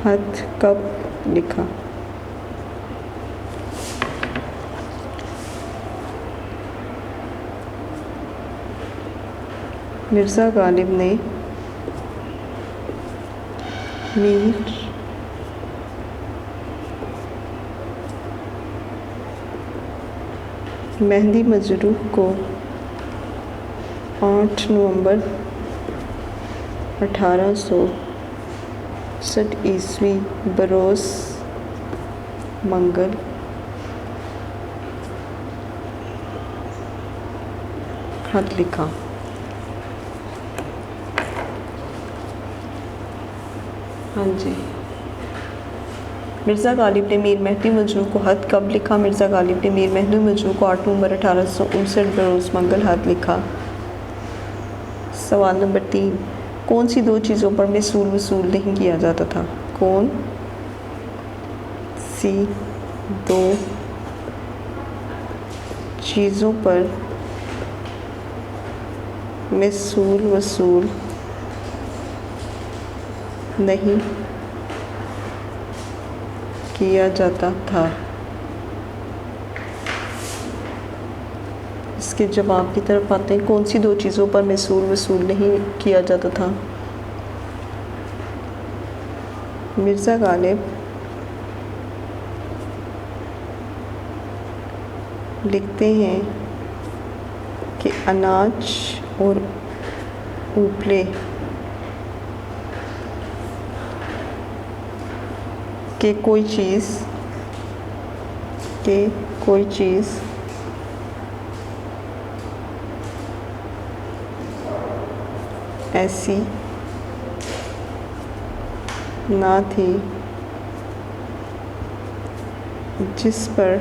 A: ख़त कब लिखा? मिर्ज़ा गालिब ने मीर मेहदी मजरू को 8 नवंबर 1860 ईस्वी बरोज़ मंगल खत लिखा। हाँ जी, मिर्ज़ा गालिब ने मीर मेहदी मजरू को ख़त कब लिखा? मिर्ज़ा गालिब ने मीर मेहदी मजरू को 8 नवंबर 1859 बरोज़ मंगल ख़त लिखा। सवाल नंबर 3, कौन सी 2 चीज़ों पर महसूल वसूल नहीं किया जाता था? कौन सी 2 चीज़ों पर महसूल वसूल नहीं किया जाता था? इसके जवाब की तरफ आते हैं। कौन सी 2 चीज़ों पर महसूल वसूल नहीं किया जाता था? मिर्ज़ा गालिब लिखते हैं कि अनाज और उपले के कोई चीज़ ऐसी ना थी जिस पर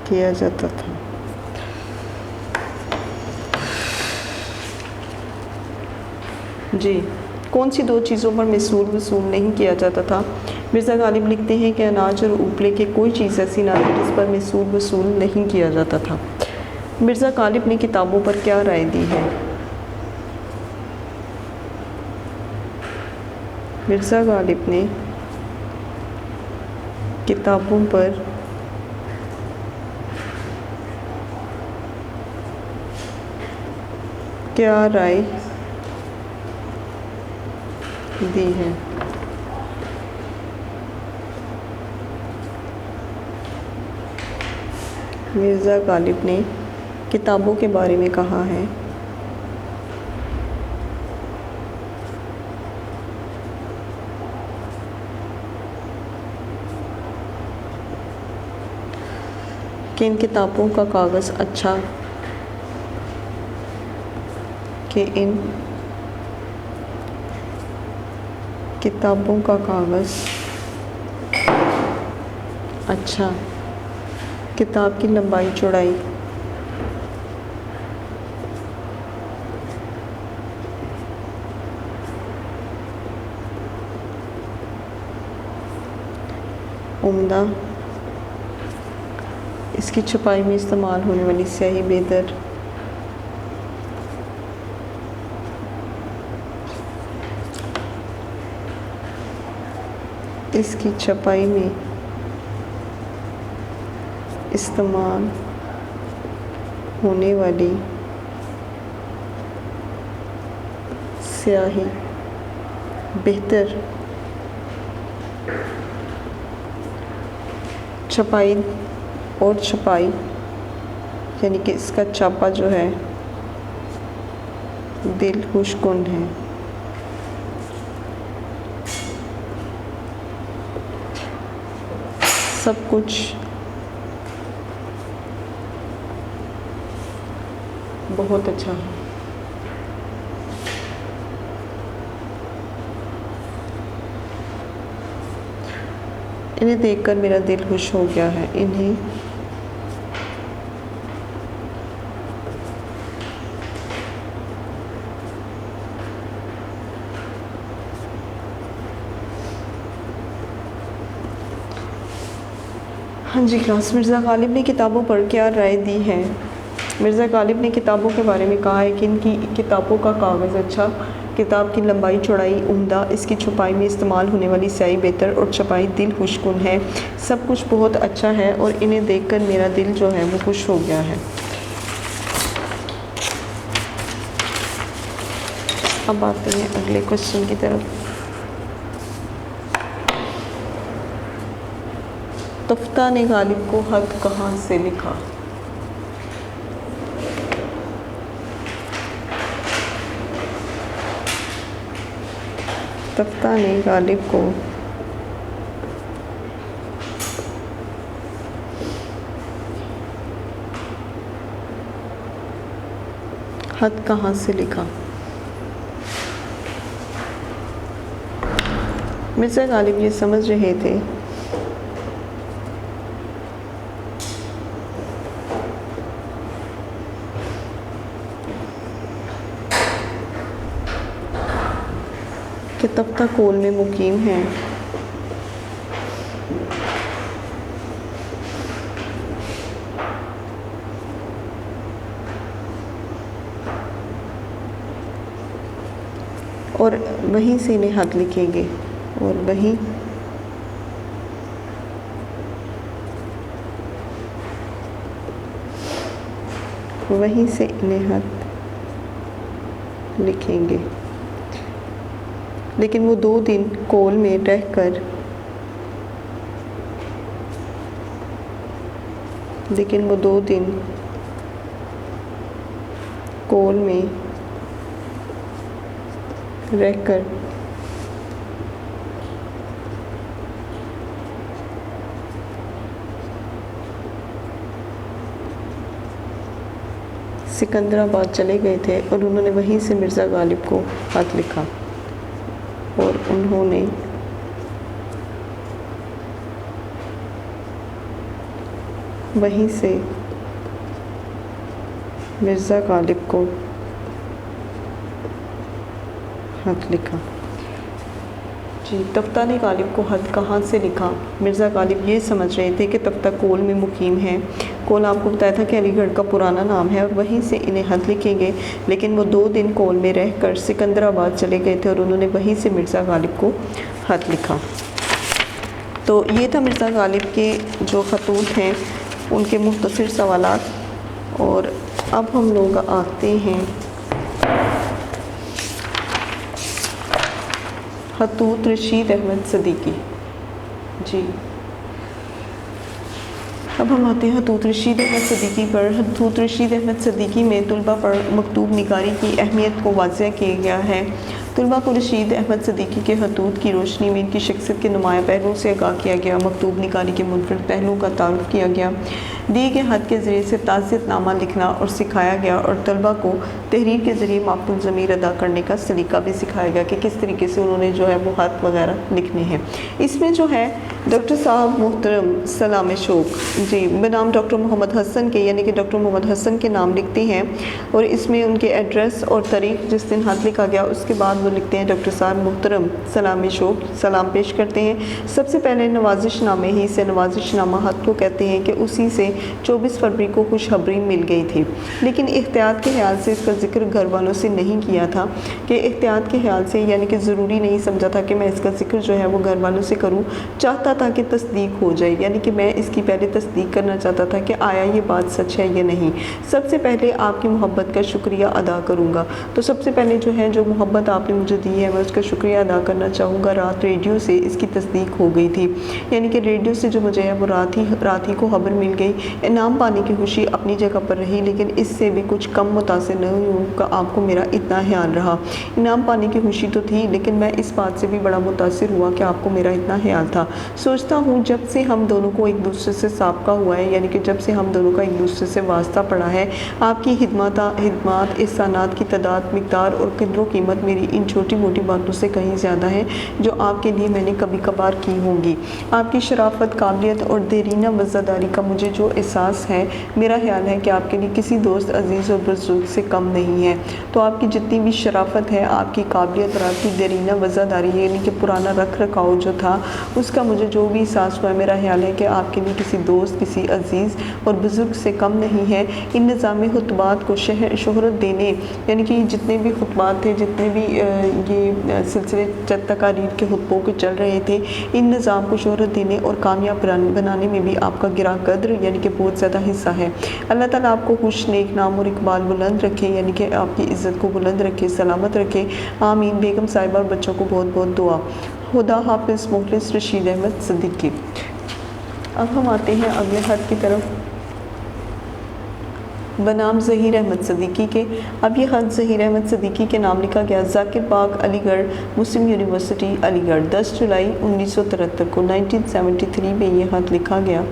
A: किया जाता था। जी, कौन सी दो चीज़ों पर मिसूल वसूल नहीं किया जाता था? मिर्ज़ा गालिब लिखते हैं कि अनाज और उपले की कोई चीज़ ऐसी ना थी जिस पर मिसूल वसूल नहीं किया जाता था। मिर्ज़ा गालिब ने किताबों पर क्या राय दी है? मिर्ज़ा गालिब ने किताबों पर क्या राय दी है? मिर्ज़ा गालिब ने किताबों के बारे में कहा है कि इन किताबों का कागज़ अच्छा कि इन किताबों का कागज़ अच्छा, किताब की लंबाई चौड़ाई उम्दा, इसकी छपाई में इस्तेमाल होने वाली स्याही बेहतर, इसकी छपाई में इस्तेमाल होने वाली स्याही बेहतर, छपाई और छपाई यानी कि इसका छापा जो है दिल खुशकुन है। सब कुछ बहुत अच्छा है। इन्हें देखकर मेरा दिल खुश हो गया है। इन्हें हाँ जी क्लास, मिर्ज़ा गालिब ने किताबों पर क्या राय दी है? मिर्ज़ा गालिब ने किताबों के बारे में कहा है कि इनकी किताबों का कागज़ अच्छा, किताब की लंबाई चौड़ाई उम्दा, इसकी छपाई में इस्तेमाल होने वाली स्याही बेहतर और छपाई दिल खुशकुन है। सब कुछ बहुत अच्छा है और इन्हें देखकर मेरा दिल जो है वो खुश हो गया है। अब आते हैं अगले क्वेश्चन की तरफ। तफ्ता ने गालिब को खत कहाँ से लिखा? तफ्ता ने गालिब को खत कहाँ से लिखा? मिर्ज़ा गालिब ये समझ रहे थे कि तख्ता कोल में मुकीम हैं और वहीं से इन्हें खत लिखेंगे और वहीं वहीं से इन्हें खत लिखेंगे। लेकिन वो 2 दिन कोल में रहकर कोल में रहकर सिकंदराबाद चले गए थे और उन्होंने वहीं से मिर्ज़ा गालिब को खत लिखा और उन्होंने वहीं से मिर्ज़ा गालिब को खत लिखा। जी, तफ्ता ने गालिब को खत कहाँ से लिखा? मिर्ज़ा गालिब ये समझ रहे थे कि तफ्ता कोल में मुकीम है। कोल आपको बताया था कि अलीगढ़ का पुराना नाम है और वहीं से इन्हें खत लिखेंगे। लेकिन वो 2 दिन कोल में रहकर सिकंदराबाद चले गए थे और उन्होंने वहीं से मिर्ज़ा गालिब को खत लिखा। तो ये था मिर्ज़ा गालिब के जो खतूत हैं उनके मुख्तसर सवालात। और अब हम लोग आते हैं खतूत रशीद अहमद सदीकी। जी, अब हम आते हैं खतूत रशीद अहमद सदीकी पर। खतूत रशीद अहमद सदीकी में तुलबा पर मकतूब निगारी की अहमियत को वाज़ह किया गया है। तुलबा को रशीद अहमद सदीकी के खतूत की रोशनी में इनकी शख्सियत के नुमाया पहलुओं से आगाह किया गया। मकतूब निगारी के मुनफरद पहलुओं का तारुफ किया गया। दिए गए खत के ज़रिए से ताज़ियतनामा लिखना और सिखाया गया और तलबा को तहरीर के ज़रिए माक़ूल ज़मीर अदा करने का सलीका भी सिखाया गया कि किस तरीके से उन्होंने जो है वो खत वगैरह लिखने हैं। इसमें जो है डॉक्टर साहब मोहतरम सलाम शौक जी बनाम डॉक्टर मोहम्मद हसन के, यानी कि डॉक्टर मोहम्मद हसन के नाम लिखते हैं और इसमें उनके एड्रेस और तारीख जिस दिन खत लिखा गया उसके बाद वो लिखते हैं डॉक्टर साहब मोहतरम सलाम शौक, सलाम पेश करते हैं। सबसे पहले नवाजिशनामे ही से नवाजिशनामा खत को कहते हैं कि उसी से 24 फरवरी को खुशखबरी मिल गई थी। लेकिन एहतियात के ख्याल से इसका जिक्र घर वालों से नहीं किया था कि एहतियात के ख्याल से, यानी कि ज़रूरी नहीं समझा था कि मैं इसका जिक्र जो है वो घर वालों से करूं। चाहता था कि तस्दीक हो जाए, यानी कि मैं इसकी पहले तस्दीक करना चाहता था कि आया ये बात सच है या नहीं। सबसे पहले आपकी मोहब्बत का शुक्रिया अदा करूँगा। तो सबसे पहले जो है जो मोहब्बत आपने मुझे दी है मैं उसका शुक्रिया अदा करना चाहूँगा। रात रेडियो से इसकी तस्दीक हो गई थी, यानी कि रेडियो से जो मुझे है वो रात ही को खबर मिल गई। इनाम पाने की खुशी अपनी जगह पर रही, लेकिन इससे भी कुछ कम मुतासिर नहीं हूँ कि आपको मेरा इतना ख्याल रहा। इनाम पाने की खुशी तो थी, लेकिन मैं इस बात से भी बड़ा मुतासिर हुआ कि आपको मेरा इतना ख्याल था। सोचता हूँ जब से हम दोनों को एक दूसरे से साबका हुआ है, यानी कि जब से हम दोनों का एक दूसरे से वास्ता पड़ा है, आपकी हिदमात एहसानात की तादाद, मिकदार और कदर कीमत मेरी इन छोटी मोटी बातों से कहीं ज़्यादा है जो आपके लिए मैंने कभी कभार की होंगी। आपकी शराफत, काबिलियत और देरीना वज़ादारी का मुझे जो एहसास है, मेरा ख्याल है कि आपके लिए किसी दोस्त, अजीज़ और बुजुर्ग से कम नहीं है। तो आपकी जितनी भी शराफत है, आपकी काबिलियत और आपकी देरीना वज़ादारी, यानी कि पुराना रख रखाव जो था उसका मुझे जो भी एहसास हुआ, मेरा ख्याल है कि आपके लिए किसी दोस्त, किसी अजीज़ और बुजुर्ग से कम नहीं है। इन निज़ामी खुतबात को शोहरत देने, यानी कि जितने भी खुतबात थे, जितने भी ये सिलसिले तकारीर के खुतबों के चल रहे थे, इन निज़ाम को शोहरत देने और कामयाब बनाने में भी आपका गिरा कद्र यानी कि बहुत ज़्यादा हिस्सा है। अल्लाह ताला आपको खुश, नेक नाम और इकबाल बुलंद रखे, यानी कि आपकी इज़्ज़त को बुलंद रखे, सलामत रखे। आमीन। बेगम साहिबा और बच्चों को बहुत बहुत दुआ। खुदा हाफिज़। मुखलिस रशीद अहमद सदीकी। अब हम आते हैं अगले खत की तरफ बनाम ज़हीर अहमद सदीकी के। अब ये ख़त ज़हीर अहमद सदीकी के नाम लिखा गया। ज़ाकिर बाग, अलीगढ़ मुस्लिम यूनिवर्सिटी, अलीगढ़ 10 जुलाई 1973 को 1973 में ये ख़त लिखा गया।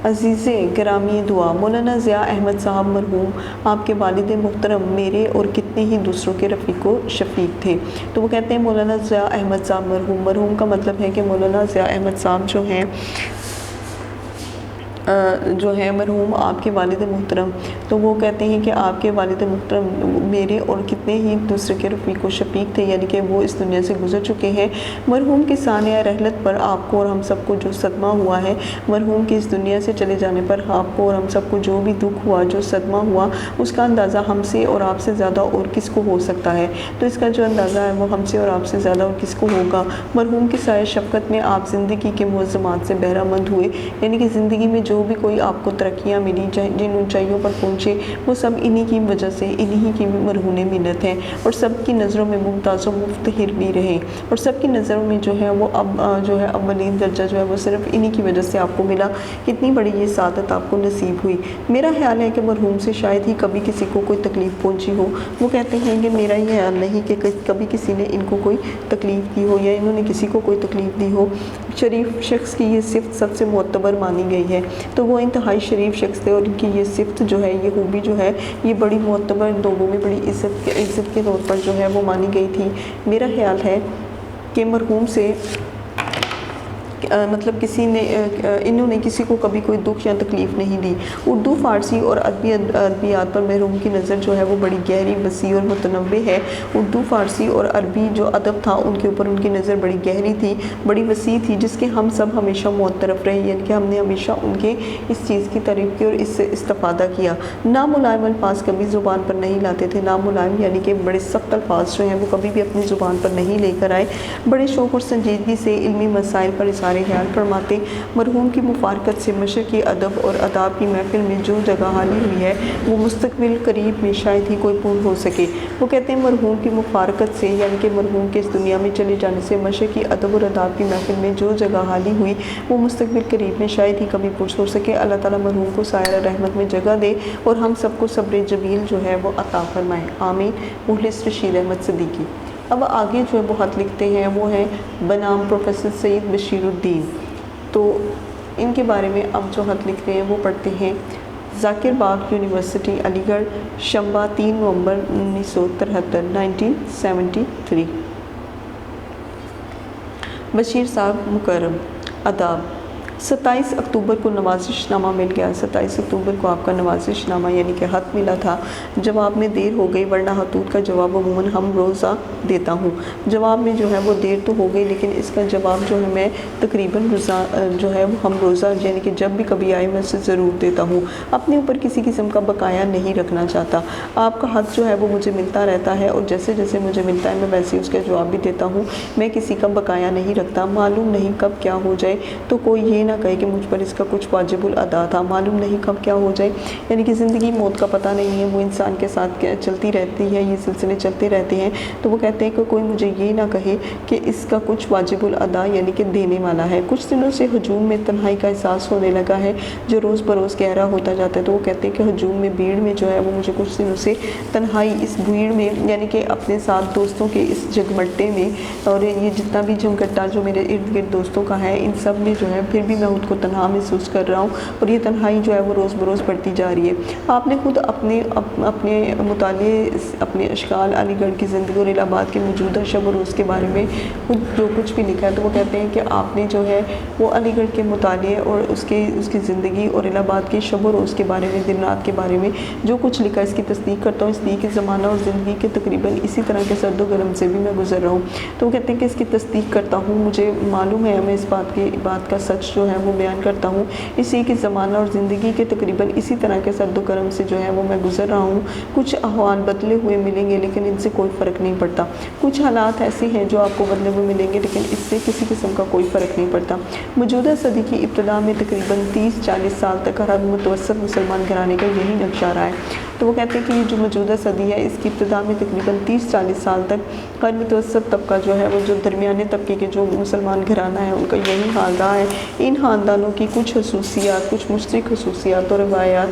A: अज़ीज़े गिरामी दुआ, मौलाना ज़िया अहमद साहब मरहूम आपके वालिद मोहतरम मेरे और कितने ही दूसरों के रफ़ीक़ो शफ़ीक थे। तो वो कहते हैं मौलाना ज़िया अहमद साहब मरहूम। मरहूम का मतलब है कि मौलाना ज़िया अहमद साहब जो है मरहूम आपके वालिद मोहतरम। तो वो कहते हैं कि आपके वालिद मोहतरम मेरे और कितने ही दूसरे के रफ़ीक़ व शफ़ीक थे, यानी कि वो इस दुनिया से गुज़र चुके हैं। मरहूम की सानिया रहलत पर आपको और हम सबको जो सदमा हुआ है, मरहूम की इस दुनिया से चले जाने पर आपको और हम सबको जो भी दुख हुआ, जो सदमा हुआ, उसका अंदाज़ा हमसे और आपसे ज़्यादा और किसको हो सकता है। तो इसका जो अंदाज़ा है वो हमसे और आपसे ज़्यादा और किसको होगा। मरहूम की साय शफ़क़त में आप ज़िंदगी के मुअज़्ज़मात से बहरामंद हुए, यानी कि ज़िंदगी में जो भी कोई आपको तरक्कियाँ मिली, जिन ऊंचाइयों पर पहुंचे पहुँचे वो सब इन्हीं की वजह से, इन्हीं की मरहून मिन्नत है। और सब की नज़रों में मुमताज़ व मुफ्तखिर भी रहे और सब की नज़रों में जो है वो अब जो है अव्वलीन दर्जा जो है वो सिर्फ इन्हीं की वजह से आपको मिला। कितनी बड़ी ये सादत आपको नसीब हुई। मेरा ख्याल है कि मरहूम से शायद ही कभी किसी को कोई तकलीफ़ पहुँची हो। वो कहते हैं कि मेरा ये ख्याल नहीं कि कभी किसी ने इनको कोई तकलीफ़ दी हो या इन्होंने किसी को कोई तकलीफ़ दी हो। शरीफ शख्स की ये सिफ़त सबसे मोतबर मानी गई है, तो वो इंतहाई शरीफ शख्स थे और इनकी ये सिफ़त जो है, ये खूबी जो है, ये बड़ी मोतबर लोगों में बड़ी इज़्ज़त के तौर पर जो है वो मानी गई थी। मेरा ख्याल है कि मरहूम से मतलब किसी ने इन्होंने किसी को कभी कोई दुख या तकलीफ़ नहीं दी। उर्दू, फ़ारसी और अदबियात पर मरहूम की नज़र जो है वो बड़ी गहरी, वसी और मुतनव्वे है। उर्दू, फ़ारसी और अरबी जो अदब था उनके ऊपर उनकी नज़र बड़ी गहरी थी, बड़ी वसी थी, जिसके हम सब हमेशा मुतरफ़ रहे, यानी कि हमने हमेशा उनके इस चीज़ की तारीफ़ की और इससे इस्तिफ़ादा किया। नामुलायम अल्फाज कभी ज़ुबान पर नहीं लाते थे। नामुलायम यानी कि बड़े सख्त अल्फाज जो हैं वो कभी भी अपनी ज़ुबान पर नहीं लेकर आए। बड़े शौक़ और संजीदगी से इल्मी मसाइल पर इज़हार ख्याल फरमाते। मरहूम की मुफारकत से मशरक़ी अदब और आदाब की महफिल में जो जगह हाली हुई है वो मुस्तक़बिल करीब में शायद ही कोई पूर्ण हो सके। वो कहते हैं मरहूम की मुफारकत से, यानी कि मरहूम के इस दुनिया में चले जाने से मशरक़ी अदब और आदाब की महफिल में जो जगह हाली हुई वो मुस्तक़बिल करीब में शायद ही कभी पूर्ण हो सके। अल्लाह ताला मरहूम को सायर रहमत में जगह दे और हम सबको सब्र जमील जो है वो अता फरमाए। आमीन। मुखलिस रशीद अहमद सिद्दीकी। अब आगे जो है वो ख़त लिखते हैं वो हैं बनाम प्रोफेसर सईद बशीरुद्दीन। तो इनके बारे में अब जो ख़त लिख रहे हैं वो पढ़ते हैं। ज़ाकिर बाग यूनिवर्सिटी अलीगढ़, शंबा 3 नवंबर 1973 1973। बशीर साहब मुकर्रम, आदाब। 27 अक्टूबर को नवाजिशनामा मिल गया। 27 अक्टूबर को आपका नवाजिशनामा यानी कि ख़त मिला था। जवाब में देर हो गई, वरना खतूत का जवाब अमूमन हम रोज़ा देता हूँ। जवाब में जो है वो देर तो हो गई, लेकिन इसका जवाब जो है मैं तकरीबन जो है वो हम रोज़ा यानी कि जब भी कभी आए मैं उसे ज़रूर देता हूँ। अपने ऊपर किसी किस्म का बकाया नहीं रखना चाहता। आपका ख़त जो है वो मुझे मिलता रहता है और जैसे जैसे मुझे मिलता है मैं वैसे ही उसका जवाब भी देता हूँ। मैं किसी का बकाया नहीं रखता। मालूम नहीं कब क्या हो जाए, तो कोई ये ना कहे कि मुझ पर इसका कुछ वाजिबुल अदा था। मालूम नहीं कब क्या हो जाए, यानी कि ज़िंदगी मौत का पता नहीं है, वो इंसान के साथ चलती रहती है, ये सिलसिले चलते रहते हैं। तो वो कहते हैं कि कोई मुझे ये ना कहे कि इसका कुछ वाजिबुल अदा यानी कि देने वाला है। कुछ दिनों से हजूम में तन्हाई का एहसास होने लगा है जो रोज़ बरोज़ गहरा होता जाता है। तो वो कहते हैं कि हजूम में, भीड़ में जो है वो मुझे कुछ दिनों से तन्हाई, इस भीड़ में यानी कि अपने साथ दोस्तों के इस जगमट्टे में और ये जितना भी जमघट्टा जो मेरे इर्द गिर्द दोस्तों का है इन सब में जो है फिर भी मैं खुद को तन्हा महसूस कर रहा हूँ और ये तन्हाई जो है वो रोज़ बरोज़ बढ़ती जा रही है। आपने खुद अपने मुताले अपने अशकाल अलीगढ़ की ज़िंदगी और इलाहाबाद के मौजूदा शब और रोज़ के बारे में खुद जो कुछ भी लिखा है, तो वो कहते हैं कि आपने जो है वो अलीगढ़ के मुताले और उसकी ज़िंदगी और इलाहाबाद के शब और रोज़ के बारे में, दिन रात के बारे में जो कुछ लिखा है इसकी तस्दीक करता हूँ। इसलिए कि ज़माना और ज़िंदगी के तकरीबन इसी तरह के सर्द गर्म से भी मैं गुजर रहा हूँ। तो वो कहते हैं कि इसकी तस्दीक करता हूँ, मुझे मालूम है, मैं इस बात का सच जो है वो बयान करता हूँ। इसी के ज़माना और ज़िंदगी के तकरीबन इसी तरह के सर्द गर्म से जो है वो मैं गुजर रहा हूँ। कुछ अहवाल बदले हुए मिलेंगे लेकिन इनसे कोई फ़र्क नहीं पड़ता। कुछ हालात ऐसे हैं जो आपको बदले हुए मिलेंगे लेकिन इससे किसी किस्म का कोई फ़र्क नहीं पड़ता। मौजूदा सदी की इब्तदा में तकरीबन 30-40 साल तक हर मुतवस्सित मुसलमान घराने का यही नक्शा रहा है। तो वो कहते हैं कि ये जो मौजूदा सदी है इसकी इब्तदा में तकरीबन 30-40 साल तक हर मुतवस्सित तबका जो है वो जो दरमियाने तबके के जो मुसलमान घराना है उनका यही हाल रहा है। इन ख़ानदानों की कुछ खसूसियात, कुछ मुश्तरक खसूसियात और रवायात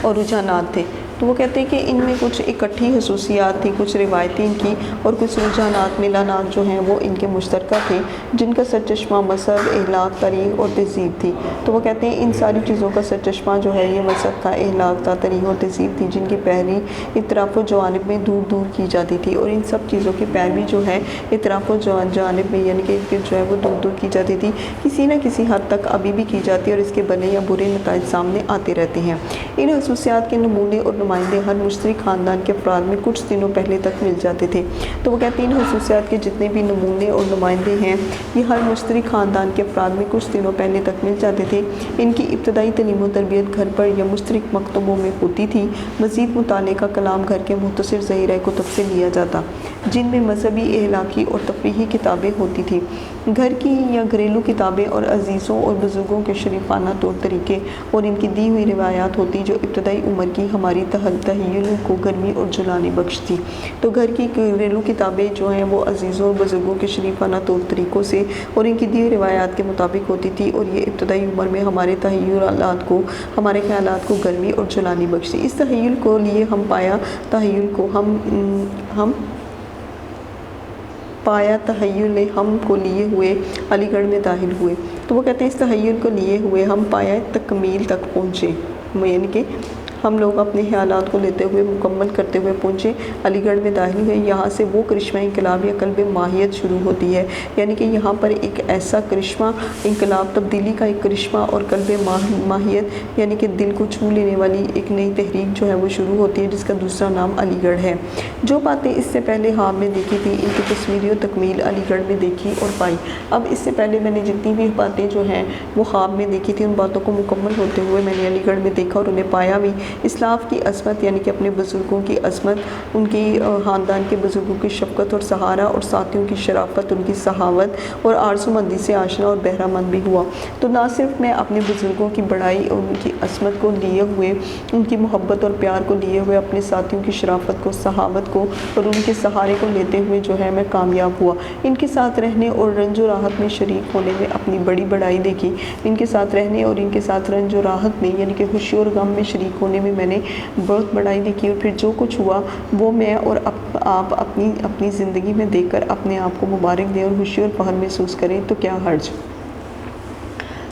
A: और रुझानात थे। तो वो कहते हैं कि इनमें कुछ इकट्ठी खसूसियात थी, कुछ रिवायतें इनकी और कुछ रुझानात मिलानात जो हैं वो इनके मुश्तरका थे, जिनका सरचश्मा मज़हब, अखलाक, तारीख़ और तहज़ीब थी। तो वो कहते हैं इन सारी चीज़ों का सरचश्मा जो है ये मज़हब था, अखलाक था, तारीख़ और तहज़ीब थी, जिनकी पैरवी इतराफ़ व जानिब में दूर दूर की जाती थी। और इन सब चीज़ों की पैरवी जो है इतराफ़ व जानिब में यानी कि जो है वो दूर दूर की जाती थी, किसी न किसी हद तक अभी भी की जाती है और इसके भले या बुरे नताइज सामने आते रहते हैं। इन खसूसियात के नमूने और नुमाइंदे हर मुश्तरक ख़ानदान के अफराद में कुछ दिनों पहले तक मिल जाते थे। तो वो कहते हैं इन खसूसियात के जितने भी नमूने और नुमाइंदे हैं ये हर मुश्तरक ख़ानदान के अफराद में कुछ दिनों पहले तक मिल जाते थे। इनकी इब्तदाई तालीम व तरबियत घर पर या मुश्तरक मकतबों में होती थी। मज़ीद मुताले का कलाम घर के मुख्तसर ज़हीरा कुतुब से लिया जाता, जिनमें मजहबी, अहलाकी और तफरीही किताबें होती थी। घर की या घरेलू किताबें और अजीज़ों और बुज़ुर्गों के शरीफाना तौर तरीके और इनकी दी हुई रिवायात होती जो इब्तदाई उम्र की हमारी तहय्युल को गर्मी और जुलानी बख्शती। तो घर की घरेलू किताबें जो हैं वो अजीज़ों और बुज़ुर्गों के शरीफाना तौर तरीक़ों से और इनकी दी हुई रिवायात के मुताबिक होती थी और ये इब्तदाई उम्र में हमारे तहय्युलात को, हमारे ख़यालात को गर्मी और जुलानी बख्शती। इस तहय्युल को लिए हम पाया तहय्युल को हम को लिए हुए अलीगढ़ में दाखिल हुए। तो वो कहते हैं इस तहय्युल को लिए हुए हम पाया तकमील तक पहुँचे, यानी कि हम लोग अपने ख़यालात को लेते हुए मुकम्मल करते हुए पहुँचे, अलीगढ़ में दाखिल हुए। यहाँ से वो करिश्मा इंकलाब या कल्ब माहियत शुरू होती है, यानी कि यहाँ पर एक ऐसा करिश्मा इंकलाब, तब्दीली का एक करिश्मा और कल्ब माहियत यानी कि दिल को छू लेने वाली एक नई तहरीक जो है वो शुरू होती है, जिसका दूसरा नाम अलीगढ़ है। जो बातें इससे पहले ख्वाब में देखी थी इनकी तस्वीरी और तकमील अलीगढ़ में देखी और पाई। अब इससे पहले मैंने जितनी भी बातें जो हैं वो ख्वाब में देखी थी उन बातों को मुकम्मल होते हुए मैंने अलीगढ़ में देखा और उन्हें पाया भी। इस्लाफ की असमत यानी कि अपने बुज़ुर्गों की असमत, उनकी ख़ानदान के बुज़ुर्गों की शफ़क़त और सहारा और साथियों की शराफ़त, उनकी सहावत और आरज़ूमंदी से आशना और बहरामंद भी हुआ। तो ना सिर्फ मैं अपने बुज़ुर्गों की बड़ाई और उनकी असमत को लिए हुए, उनकी मोहब्बत और प्यार को लिए हुए, अपने साथियों की शराफ़त को, सहावत को और उनके सहारे को लेते हुए जो है मैं कामयाब हुआ। इनके साथ रहने और रंज व राहत में शरीक होने में अपनी बड़ी बड़ाई देखी। इनके साथ रहने और इनके साथ रंज व राहत में यानी कि खुशी और गम में शरीक होने में मैंने बहुत बड़ाई देखी और फिर जो कुछ हुआ वो मैं और आप अपनी ज़िंदगी में देखकर अपने आप को मुबारक दें और खुशी और फ़ख्र महसूस करें, तो क्या हर्ज।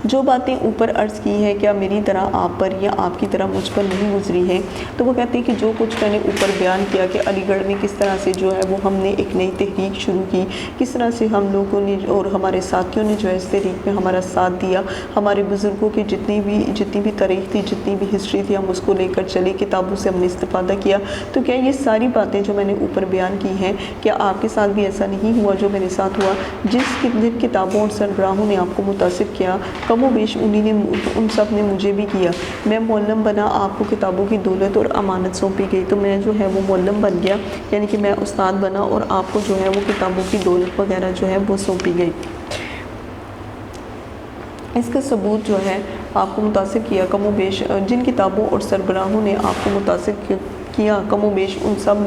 A: जो बातें ऊपर अर्ज़ की है क्या मेरी तरह आप पर या आपकी तरह मुझ पर नहीं गुजरी है। तो वो कहते हैं कि जो कुछ मैंने ऊपर बयान किया कि अलीगढ़ में किस तरह से जो है वो हमने एक नई तहरीक शुरू की, किस तरह से हम लोगों ने और हमारे साथियों ने जो है इस तहरीक में हमारा साथ दिया। हमारे बुज़ुर्गों की जितनी भी तारीख़ थी, जितनी भी हिस्ट्री थी, हम उसको लेकर चले, किताबों से हमने इस्तिफ़ादा किया। तो क्या ये सारी बातें जो मैंने ऊपर बयान की हैं क्या आपके साथ भी ऐसा नहीं हुआ जो मेरे साथ हुआ। जिन किताबों और सरबराहों ने आपको मुतासिर किया कमो बेश उन सब ने मुझे भी किया। मैं मौलम बना, आपको किताबों की दौलत और अमानत सौंपी गई। तो मैं जो है वो मौलम बन गया, यानी कि मैं उस्ताद बना और आपको जो है वो किताबों की दौलत वगैरह जो है वो सौंपी गई। इसका सबूत जो है आपको मुतासिर किया कमो बेश, जिन किताबों और सरबराहों ने आपको मुतासिर किया कमो बेश उन सब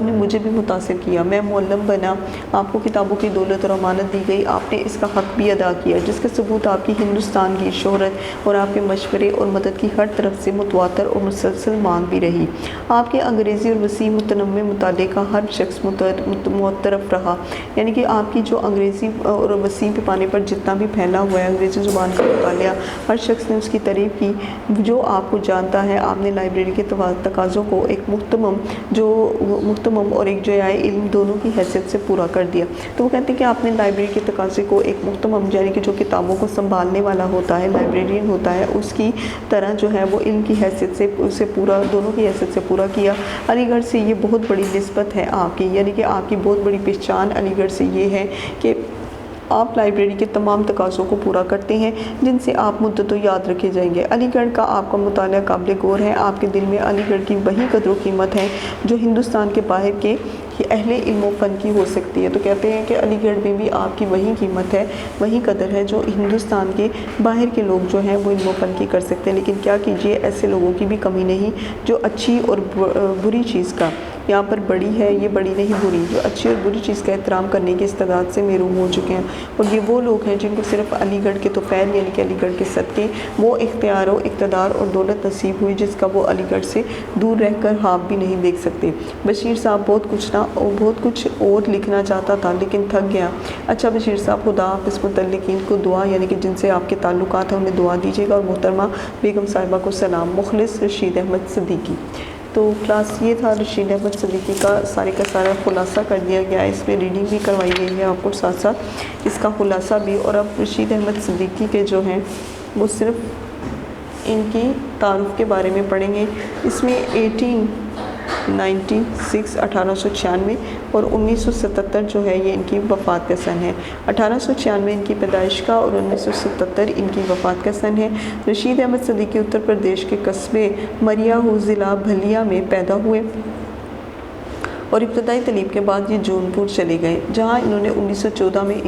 A: ने मुझे भी मुतासिर किया। मैं मौलम बना, आपको किताबों की दौलत और अमानत दी गई, आपने इसका हक़ भी अदा किया, जिसका सबूत आपकी हिंदुस्तान की शोहरत और आपके मशवरे और मदद की हर तरफ से मुतवातर और मुसलसल मांग भी रही। आपके अंग्रेज़ी और वसी मुतनम्मे मुताले का हर शख्स मुतरफ़ रहा, यानी कि आपकी जो अंग्रेज़ी और वसी पैमाने पर जितना भी फैला हुआ है अंग्रेज़ी ज़ुबान का मुतालिया, हर शख्स ने उसकी तारीफ़ की जो आपको जानता है। आपने लाइब्रेरी के तकाज़ों को एक मुहतमम और एक जो है इल्म दोनों की हैसियत से पूरा कर दिया। तो वो कहते हैं कि आपने लाइब्रेरी के तकाज़े को एक मुहतमम यानी कि जो किताबों को संभालने वाला होता है, लाइब्रेरियन होता है, उसकी तरह जो है वो इल्म की हैसियत से उसे पूरा, दोनों की हैसियत से पूरा किया। अलीगढ़ से ये बहुत बड़ी निस्बत है आपकी, यानी कि आपकी बहुत बड़ी पहचान अलीगढ़ से ये है कि आप लाइब्रेरी के तमाम तकाज़ों को पूरा करते हैं जिनसे आप मुद्दतों याद रखे जाएंगे। अलीगढ़ का आपका मुताला काबिल गौर है। आपके दिल में अलीगढ़ की वही कदर व कीमत है जो हिंदुस्तान के बाहर के अहले इल्म व फ़न की हो सकती है। तो कहते हैं कि अलीगढ़ में भी आपकी वही कीमत है, वही कदर है जो हिंदुस्तान के बाहर के लोग जो हैं वो इल्म व फ़न की कर सकते हैं। लेकिन क्या कीजिए, ऐसे लोगों की भी कमी नहीं जो अच्छी और बुरी चीज़ का, यहाँ पर बड़ी है ये बड़ी नहीं बुरी, जो अच्छी और बुरी चीज़ का एहतराम करने की इस्तेदाद से महरूम हो चुके हैं। और ये वो लोग हैं जिनको सिर्फ अलीगढ़ के तोफ़ैल यानी कि अलीगढ़ के सदक़े वो इख्तियार व इक़्तिदार और दौलत नसीब हुई जिसका वो अलीगढ़ से दूर रहकर ख्वाब भी नहीं देख सकते। बशीर साहब बहुत कुछ और लिखना चाहता था लेकिन थक गया। अच्छा बशीर साहब, खुदा हाफ़िज़। मुतल्लिक़ीन को दुआ यानी कि जिनसे आपके ताल्लुकात हैं उन्हें दुआ दीजिएगा। और मोहतरमा बेगम साहिबा को सलाम। मुखलिस रशीद अहमद सिद्दीकी। तो क्लास ये था रशीद अहमद सिद्दीकी का सारे का सारा ख़ुलासा कर दिया गया है। इसमें रीडिंग भी करवाई गई है आपको, साथ साथ इसका ख़ुलासा भी। और अब रशीद अहमद सिद्दीकी के जो हैं वो सिर्फ इनकी तारुफ के बारे में पढ़ेंगे। इसमें 1896 और 1977 जो है ये इनकी वफ़ात का सन है। 1896 इनकी पैदाइश का और 1977 इनकी वफ़ात का सन है। रशीद अहमद सदीकी उत्तर प्रदेश के कस्बे मरियाहू ज़िला बलिया में पैदा हुए और इब्तदाई तालीम के बाद ये जौनपुर चले गए, जहाँ इन्होंने 1914 में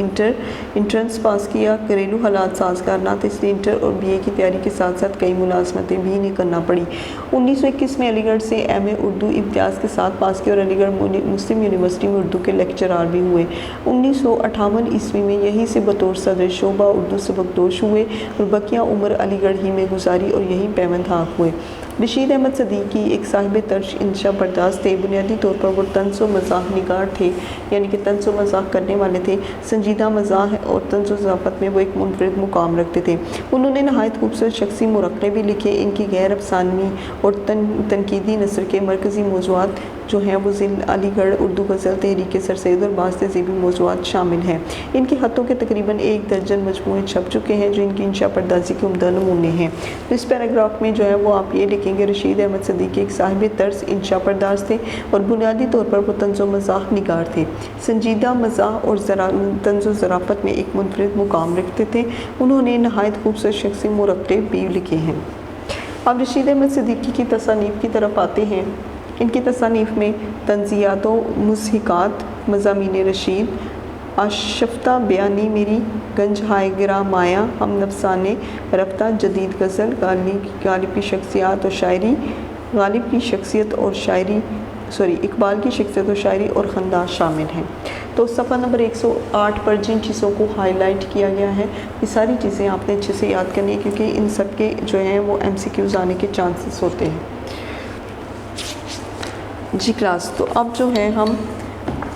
A: इंट्रेंस पास किया। घरेलू हालात साजगार ना थे, इसलिए इंटर और बीए की तैयारी के साथ साथ कई मुलाजमतें भी इन्हें करना पड़ी। 1921 में अलीगढ़ से एमए उर्दू इम्तियाज़ के साथ पास किया और अलीगढ़ मुस्लिम यूनिवर्सिटी में उर्दू के लेक्चरार भी हुए। 1958 ईस्वी में यहीं से बतौर सदर शोबा उर्दू सबकदोश हुए और बकिया उम्र अलीगढ़ ही में गुजारी और यहीं पैवंद हुए। रशीद अहमद सदीकी एक साहिब तर्ज इंशा बर्दाश्त थे। बुनियादी तौर पर वो तंज़ व मज़ाक निगार थे, यानी कि तंज़ व मज़ाक करने वाले थे। संजीदा मज़ाक और तंज़ व ज़राफ़त में वो एक मुनफरिद मुकाम रखते थे। उन्होंने नहायत खूबसूरत शख्सी मुरक्के भी लिखे। इनकी गैर अफ़सानवी और तनकीदी नसर के मरकज़ी मौज़ूआत जो हैं वो ज़िल अलीगढ़ उर्दू गज़ल तहरीक सर सैयद और बाज़ तहज़ीबी मौज़ूआत शामिल हैं। इनके ख़तों के तकरीबन 1 दर्जन मजमूए छप चुके हैं जो इनकी इंशा पर्दाजी के उम्दा नमूने हैं। तो इस पैराग्राफ में जो है वो आप ये लिखेंगे, रशीद अहमद सदीकी एक साहिब तर्ज इंशा पर्दाज थे और बुनियादी तौर पर वो तंज़ व मज़ाक निगार थे। संजीदा मज़ाक और तंज़ व ज़राफ़त में एक मुनफरिद मुकाम रखते थे। उन्होंने नहायत खूबसूरत शख्सी मुरक्के भी लिखे हैं। अब रशीद अहमद सदीकी की तसानीफ़ की तरफ आते हैं। इनकी तसानीफ़ में तंज़ियात मुज़हिकात, मज़ामीन रशीद, आशफ्ता बयानी, मेरी गंज हाय गिरा माया, हम नफसाने रफ्ता, जदीद गज़ल, गालिब की शख्सियत और शायरी, गालिब की शख्सियत और शायरी इकबाल की शख्सियत और शायरी और खंदा शामिल हैं। तो सफ़ा नंबर 108 पर जिन चीज़ों को हाईलाइट किया गया है ये सारी चीज़ें आपने अच्छे से याद करनी है, क्योंकि इन सब के जो हैं वो MCQs आने के चांसेस होते हैं जी क्लास। तो अब जो है हम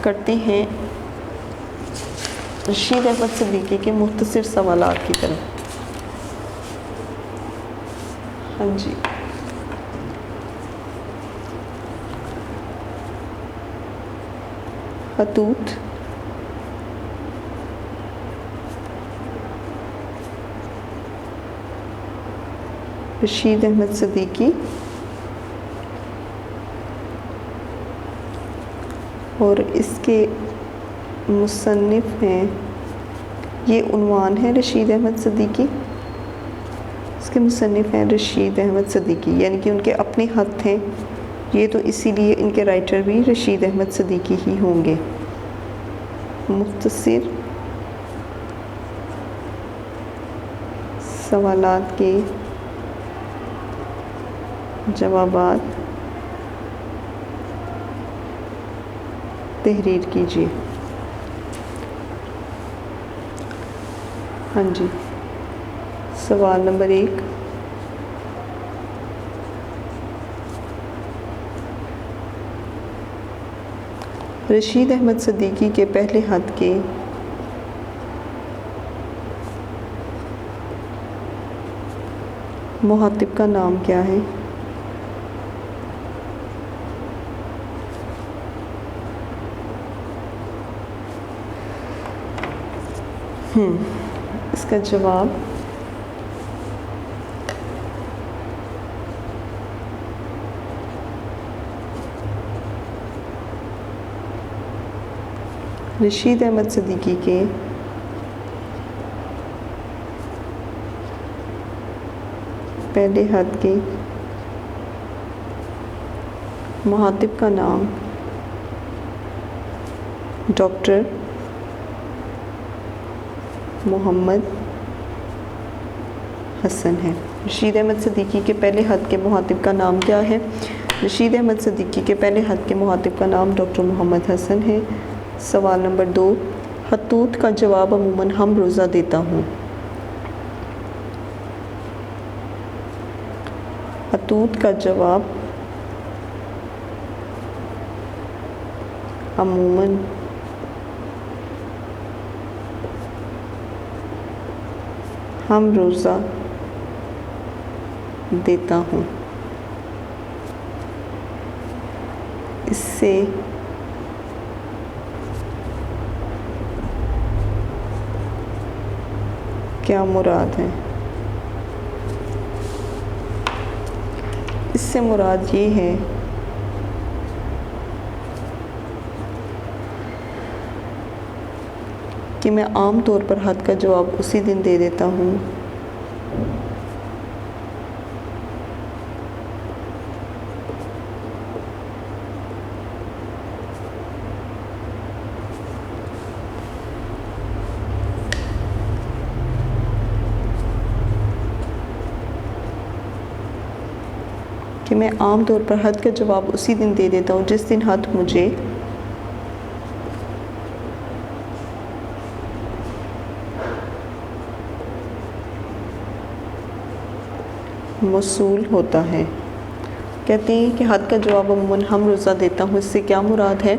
A: करते हैं रशीद अहमद सदीकी के मुख्तसर सवालात की तरफ। हाँ जी, खतूत, रशीद अहमद सदीकी और इसके मुसन्निफ़ हैं, ये उन्वान है रशीद अहमद सदीकी, इसके मुसन्निफ़ हैं रशीद अहमद सदीकी, यानी कि उनके अपने ख़त हैं ये, तो इसीलिए इनके राइटर भी रशीद अहमद सदीकी ही होंगे। मुख्तसर सवालात के जवाबात तहरीर कीजिए। हाँ जी, सवाल नंबर 1, रशीद अहमद सदीकी के पहले ख़त के मुखातिब का नाम क्या है? इसका जवाब रशीद अहमद सदीकी के पहले ख़त के मुखातिब का नाम डॉक्टर मोहम्मद हसन है। रशीद अहमद सदीकी के पहले ख़त के मुखातिब का नाम क्या है? रशीद अहमद सदीकी के पहले ख़त के मुखातिब का नाम डॉक्टर मोहम्मद हसन है। सवाल नंबर 2, खतूत का जवाब अमूमन हम रोज़ा देता हूँ। खतूत का जवाब अमूमन हम रोज़ा देता हूँ। इससे क्या मुराद है? इससे मुराद ये है कि मैं आम तौर पर ख़त का जवाब उसी दिन दे देता हूँ कि मैं आम तौर पर ख़त का जवाब उसी दिन दे देता हूँ जिस दिन ख़त मुझे मौसूल होता है। कहते हैं कि ख़त का जवाब अमूमन हम रोज़ा देता हूँ, इससे क्या मुराद है?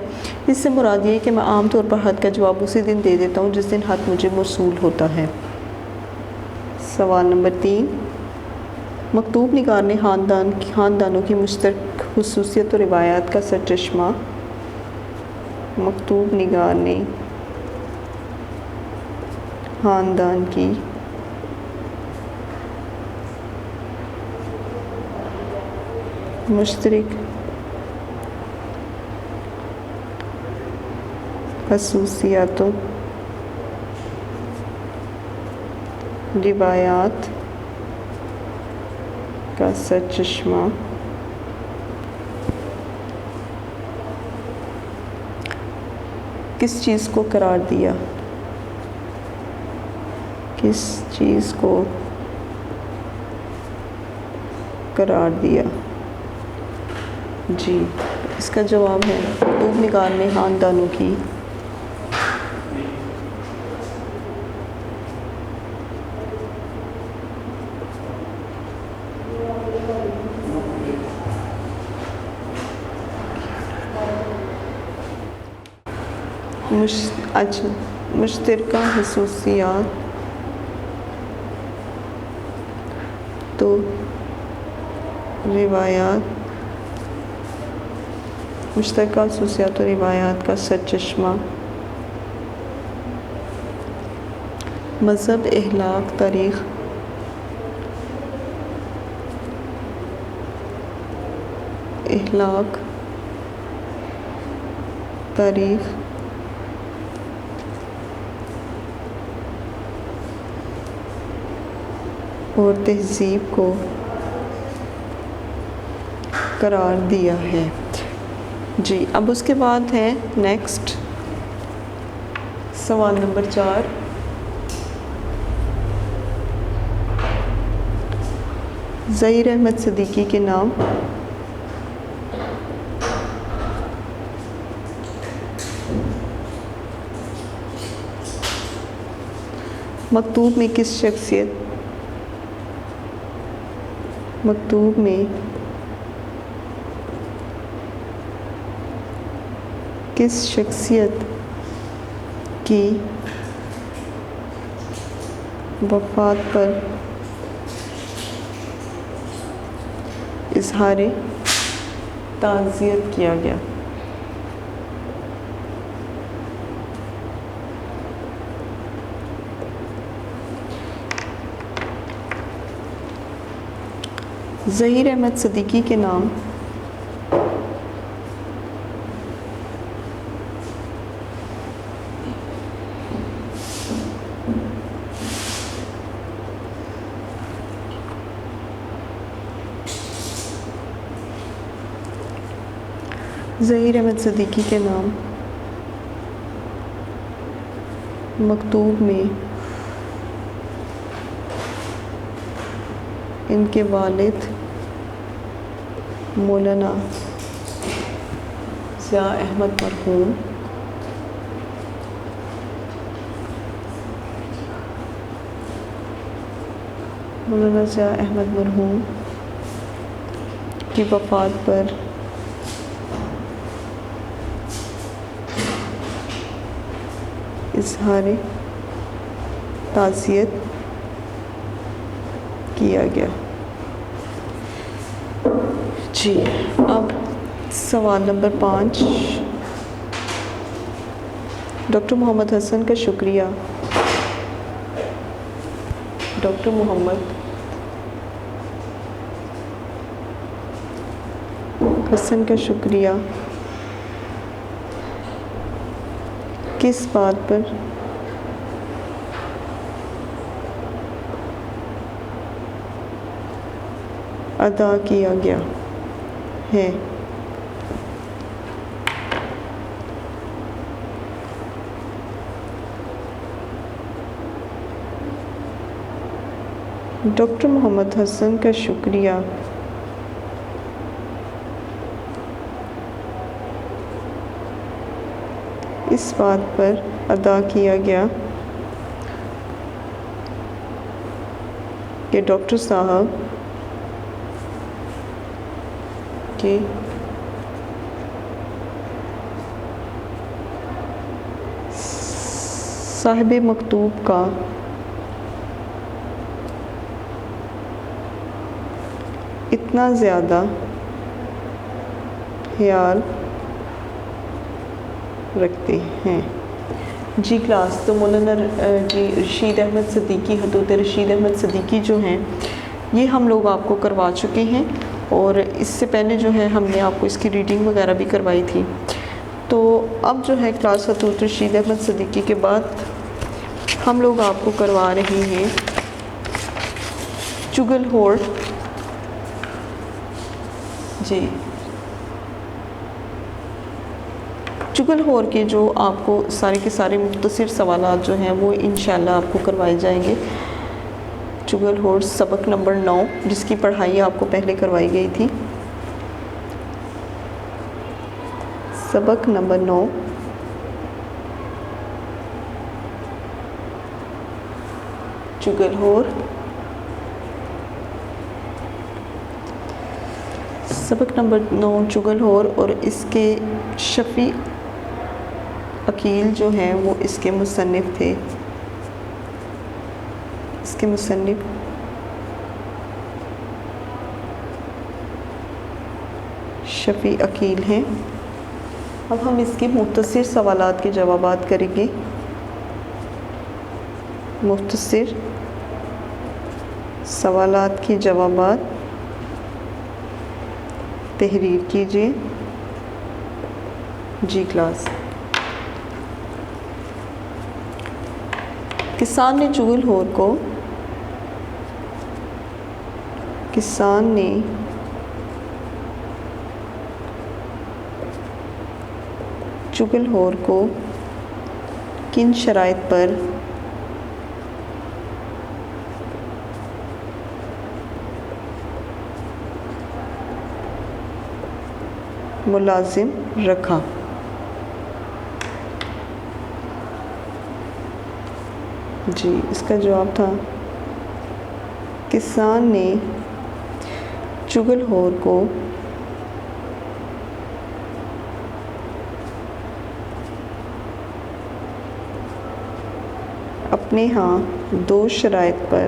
A: इससे मुराद ये है कि मैं आम तौर पर ख़त का जवाब उसी दिन दे देता हूँ जिस दिन ख़त मुझे मौसूल होता है। सवाल नंबर 3, मकतूब निगार ने ख़ानदानों की मुश्तरक खुसूसियत और रिवायात का सरचश्मा। मकतूब निगार ने ख़ानदान की मुश्तरक खसूसियातों रिवायात का सरचश्मा किस चीज़ को करार दिया? किस चीज़ को करार दिया? जी, इसका जवाब है मकतूब निगार ने ख़ानदानों की मुश्तरका खसूसियात तो रिवायात मुश्तरका खसूसियात और रिवायात का सरचश्मा मज़हब, अखलाक, तारीख़, अखलाक, तारीख़, और तहज़ीब को करार दिया है। जी, अब उसके बाद है नेक्स्ट सवाल नंबर 4, ज़हीर अहमद सिद्दीकी के नाम मकतूब में किस शख्सियत की वफ़ात पर इज़हार ताज़ियत किया गया? ज़हीर अहमद सिद्दीकी के नाम ज़हीर अहमद सिद्दीकी के नाम मकतूब में इनके वालिद मौलाना ज़िया अहमद मरहूम की वफ़ात पर इज़हार ताज़ियत किया गया। जी, अब सवाल नंबर 5, डॉक्टर मोहम्मद हसन का शुक्रिया। डॉक्टर मोहम्मद हसन का शुक्रिया किस बात पर अदा किया गया है? डॉक्टर मोहम्मद हसन का शुक्रिया इस बात पर अदा किया गया कि डॉक्टर साहब के साहिब मकतूब का इतना ज़्यादा ख्याल रखते हैं। जी क्लास, तो मौलाना जी रशीद अहमद सदीकी, हदूत रशीद अहमद सदीकी जो हैं ये हम लोग आपको करवा चुके हैं, और इससे पहले जो है हमने आपको इसकी रीडिंग वगैरह भी करवाई थी। तो अब जो है क्लास हदूत रशीद अहमद सदीकी के बाद हम लोग आपको करवा रहे हैं चुगलखोर जी, चुगलखोर के जो आपको सारे के सारे मुख्तसर सवालात जो हैं वो इंशाल्लाह आपको करवाए जाएंगे। चुगलखोर सबक नंबर 9 जिसकी पढ़ाई आपको पहले करवाई गई थी। सबक नंबर 9 चुगलखोर, सबक नंबर 9 चुगलखोर, और इसके शफ़ी अकील जो हैं वो इसके मुसन्निफ़ थे। इसके मुसन्निफ़ शफ़ी अकील हैं। अब हम इसके मुख्तसर सवालात के जवाबात करेंगे। मुख्तसर सवालात के जवाबात तहरीर कीजिए। जी क्लास, किसान ने चुगलखोर को चुगलखोर को किन शराइत पर मुलाजिम रखा? जी, इसका जवाब था किसान ने चुगलखोर को अपने यहाँ 2 शराइत पर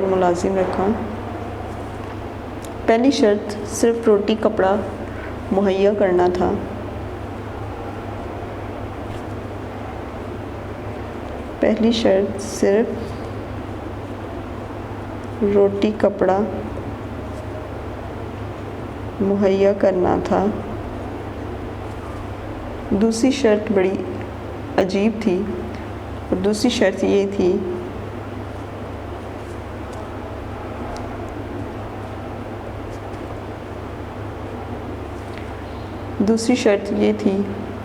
A: मुलाजिम रखा। पहली शर्त सिर्फ रोटी कपड़ा मुहैया करना था। पहली शर्त सिर्फ रोटी कपड़ा मुहैया करना था। दूसरी शर्त बड़ी अजीब थी, और दूसरी शर्त ये थी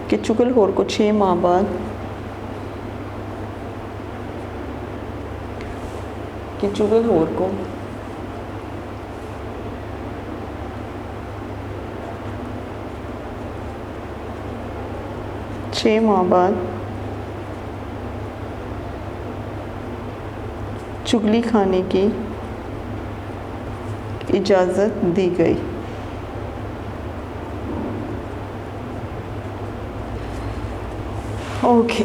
A: कि चुगलखोर को 6 माह बाद चुगली खाने की इजाज़त दी गई। ओके,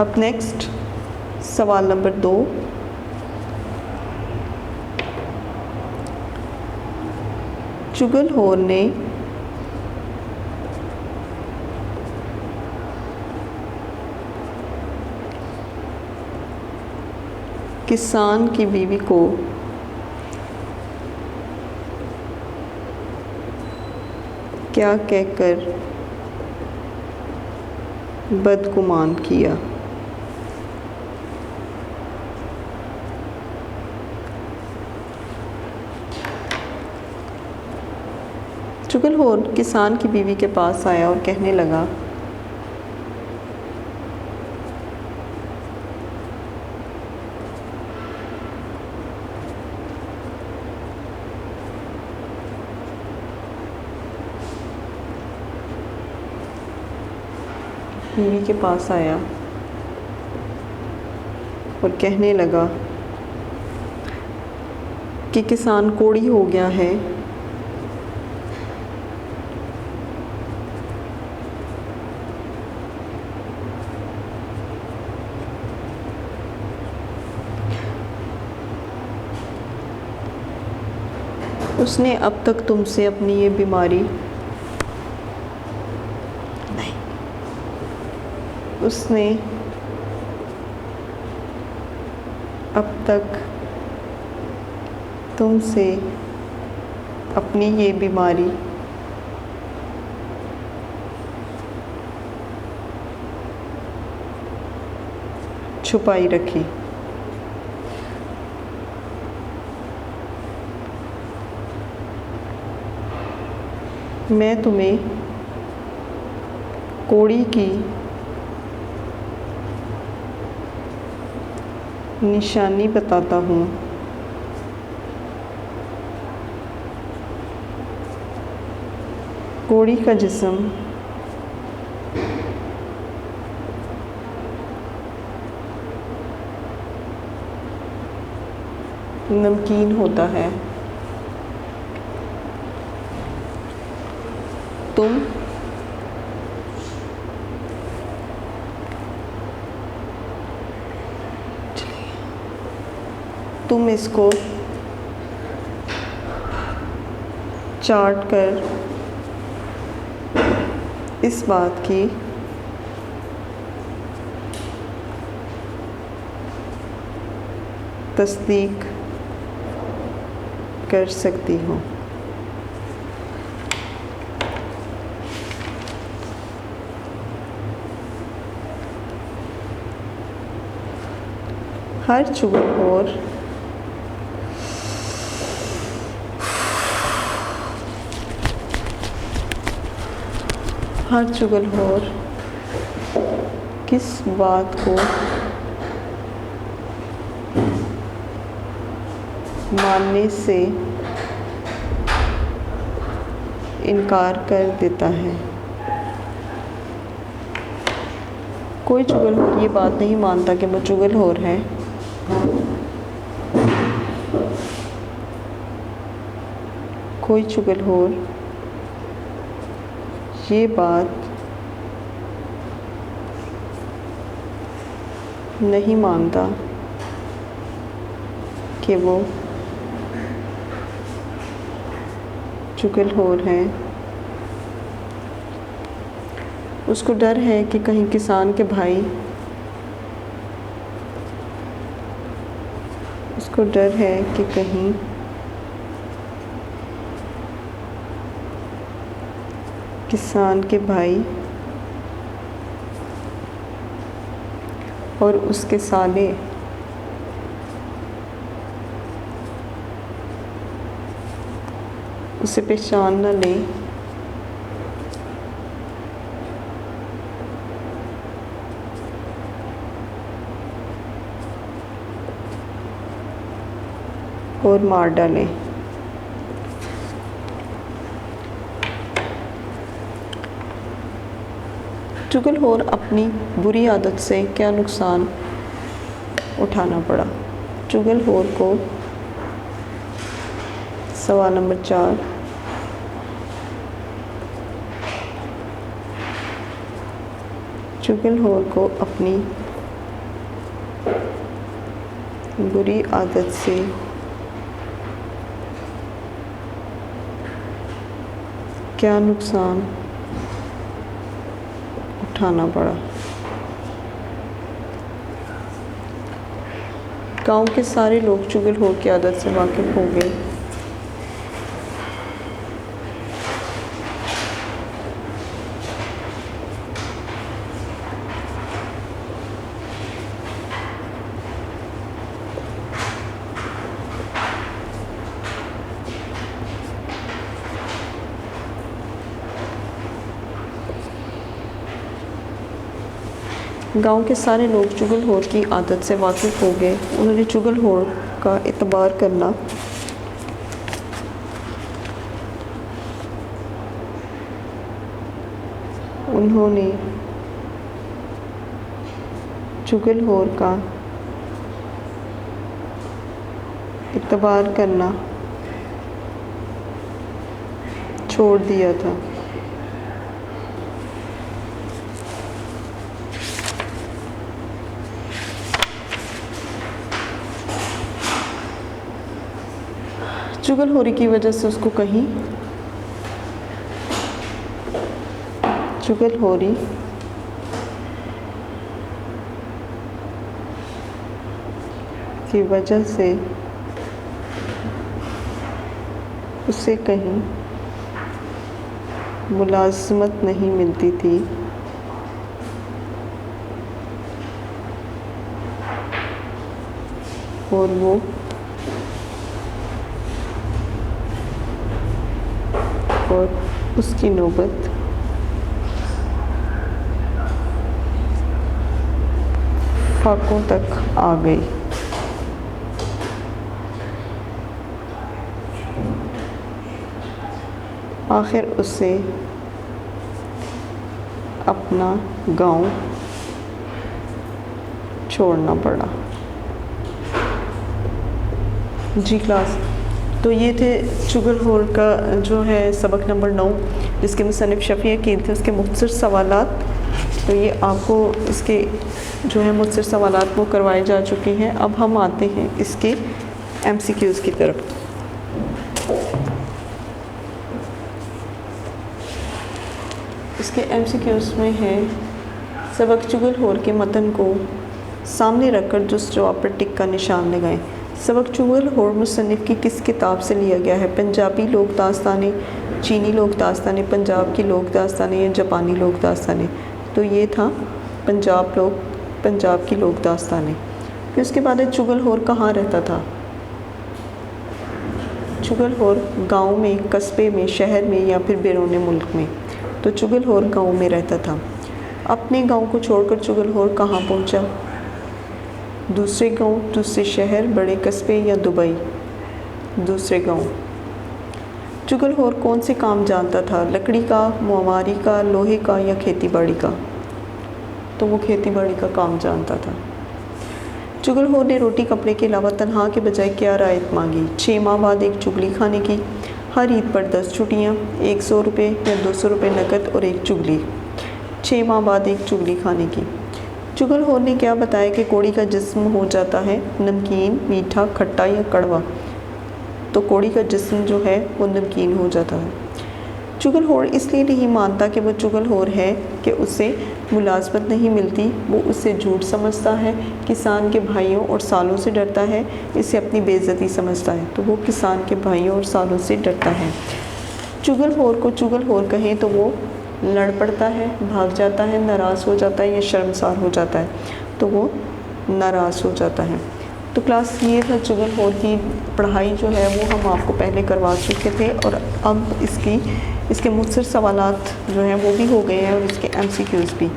A: अब नेक्स्ट सवाल नंबर 2। चुगलखोर ने किसान की बीवी को क्या कहकर बदगुमान किया। चुगलखोर किसान की बीवी के पास आया और कहने लगा, बीवी के पास आया और कहने लगा कि किसान कोढ़ी हो गया है, उसने अब तक तुमसे अपनी ये बीमारी उसने अब तक तुमसे अपनी ये बीमारी छुपाई रखी। मैं तुम्हें कोढ़ी की निशानी बताता हूँ। कोढ़ी का जिस्म नमकीन होता है। तुम इसको चाट कर इस बात की तस्दीक कर सकती हो। हर चुगलखोर किस बात को मानने से इनकार कर देता है। कोई चुगलखोर ये बात नहीं मानता कि वो चुगलखोर है। कोई चुगलखोर ये बात नहीं मानता कि वो चुगलखोर है। उसको डर है कि कहीं किसान के भाई उसको डर है कि कहीं किसान के भाई और उसके साले उसे पहचान न लें और मार डालें। चुगलखोर अपनी बुरी आदत से क्या नुकसान उठाना पड़ा। चुगलखोर को सवाल नंबर 4, चुगलखोर को अपनी बुरी आदत से क्या नुकसान उठाना पड़ा। गांव के सारे लोग चुगलखोर की आदत से वाकिफ़ हो गए। गांव के सारे लोग चुगलखोर की आदत से वाकिफ़ हो गए। उन्होंने चुगलखोर का एतबार करना उन्होंने चुगलखोर का एतबार करना छोड़ दिया था। चुगलखोरी की वजह से उसको कहीं चुगलखोरी की वजह से उसे कहीं मुलाज़मत नहीं मिलती थी और वो और उसकी नौबत फाकों तक आ गई। आखिर उसे अपना गांव छोड़ना पड़ा। जी क्लास, तो ये थे चुगलखोर का जो है सबक नंबर 9, जिसके मुसन्निफ़ शफ़ी अकील थे, उसके मुख्तसर सवालात। तो ये आपको इसके जो है मुख्तसर सवालात वो करवाए जा चुके हैं। अब हम आते हैं इसके MCQs की तरफ। इसके MCQs में है सबक चुगलखोर के मतन को सामने रखकर जिस जवाब पर टिक का निशान लगाएं। सबक चुगलखोर मुसन्निफ़ की किस किताब से लिया गया है? पंजाबी लोक दास्तानें, चीनी लोक दास्तानें, पंजाब की लोक दास्तानें या जापानी लोक दास्तानें? तो ये था पंजाब की लोक दास्तानें। फिर उसके बाद है चुगलखोर कहाँ रहता था? चुगलखोर गाँव में, कस्बे में, शहर में या फिर बैरून मुल्क में? तो चुगलखोर गाँव में रहता था। अपने गाँव को छोड़कर चुगलखोर कहाँ पहुँचा? दूसरे गांव, दूसरे शहर, बड़े कस्बे या दुबई? दूसरे गांव। चुगलखोर कौन से काम जानता था? लकड़ी का, मुआमारी का, लोहे का या खेती बाड़ी का? तो वो खेती बाड़ी का काम जानता था। चुगलखोर ने रोटी कपड़े के अलावा तनख्वाह के बजाय क्या रायत मांगी? 6 माह बाद एक चुगली खाने की, हर ईद पर 10 छुट्टियाँ, 100 रुपये या 200 रुपये नकद और एक चुगली। 6 माह बाद एक चुगली खाने की। चुगलखोर ने क्या बताया कि कौड़ी का जिस्म हो जाता है? नमकीन, मीठा, खट्टा या कड़वा? तो कौड़ी का जिस्म जो है वो नमकीन हो जाता है। चुगलखोर इसलिए नहीं मानता कि वो चुगलखोर है कि उसे मुलाज़मत नहीं मिलती, वो उससे झूठ समझता है, किसान के भाइयों और सालों से डरता है, इसे अपनी बेइज्जती समझता है। तो वो किसान के भाइयों और सालों से डरता है। चुगलखोर को चुगलखोर कहें तो वो लड़ पड़ता है, भाग जाता है, नाराज़ हो जाता है या शर्मसार हो जाता है? तो वो नाराज़ हो जाता है। तो क्लास ये था चुगलखोर की पढ़ाई जो है वो हम आपको पहले करवा चुके थे और अब इसके मुख्तसर सवालात जो हैं वो भी हो गए हैं और इसके MCQs भी।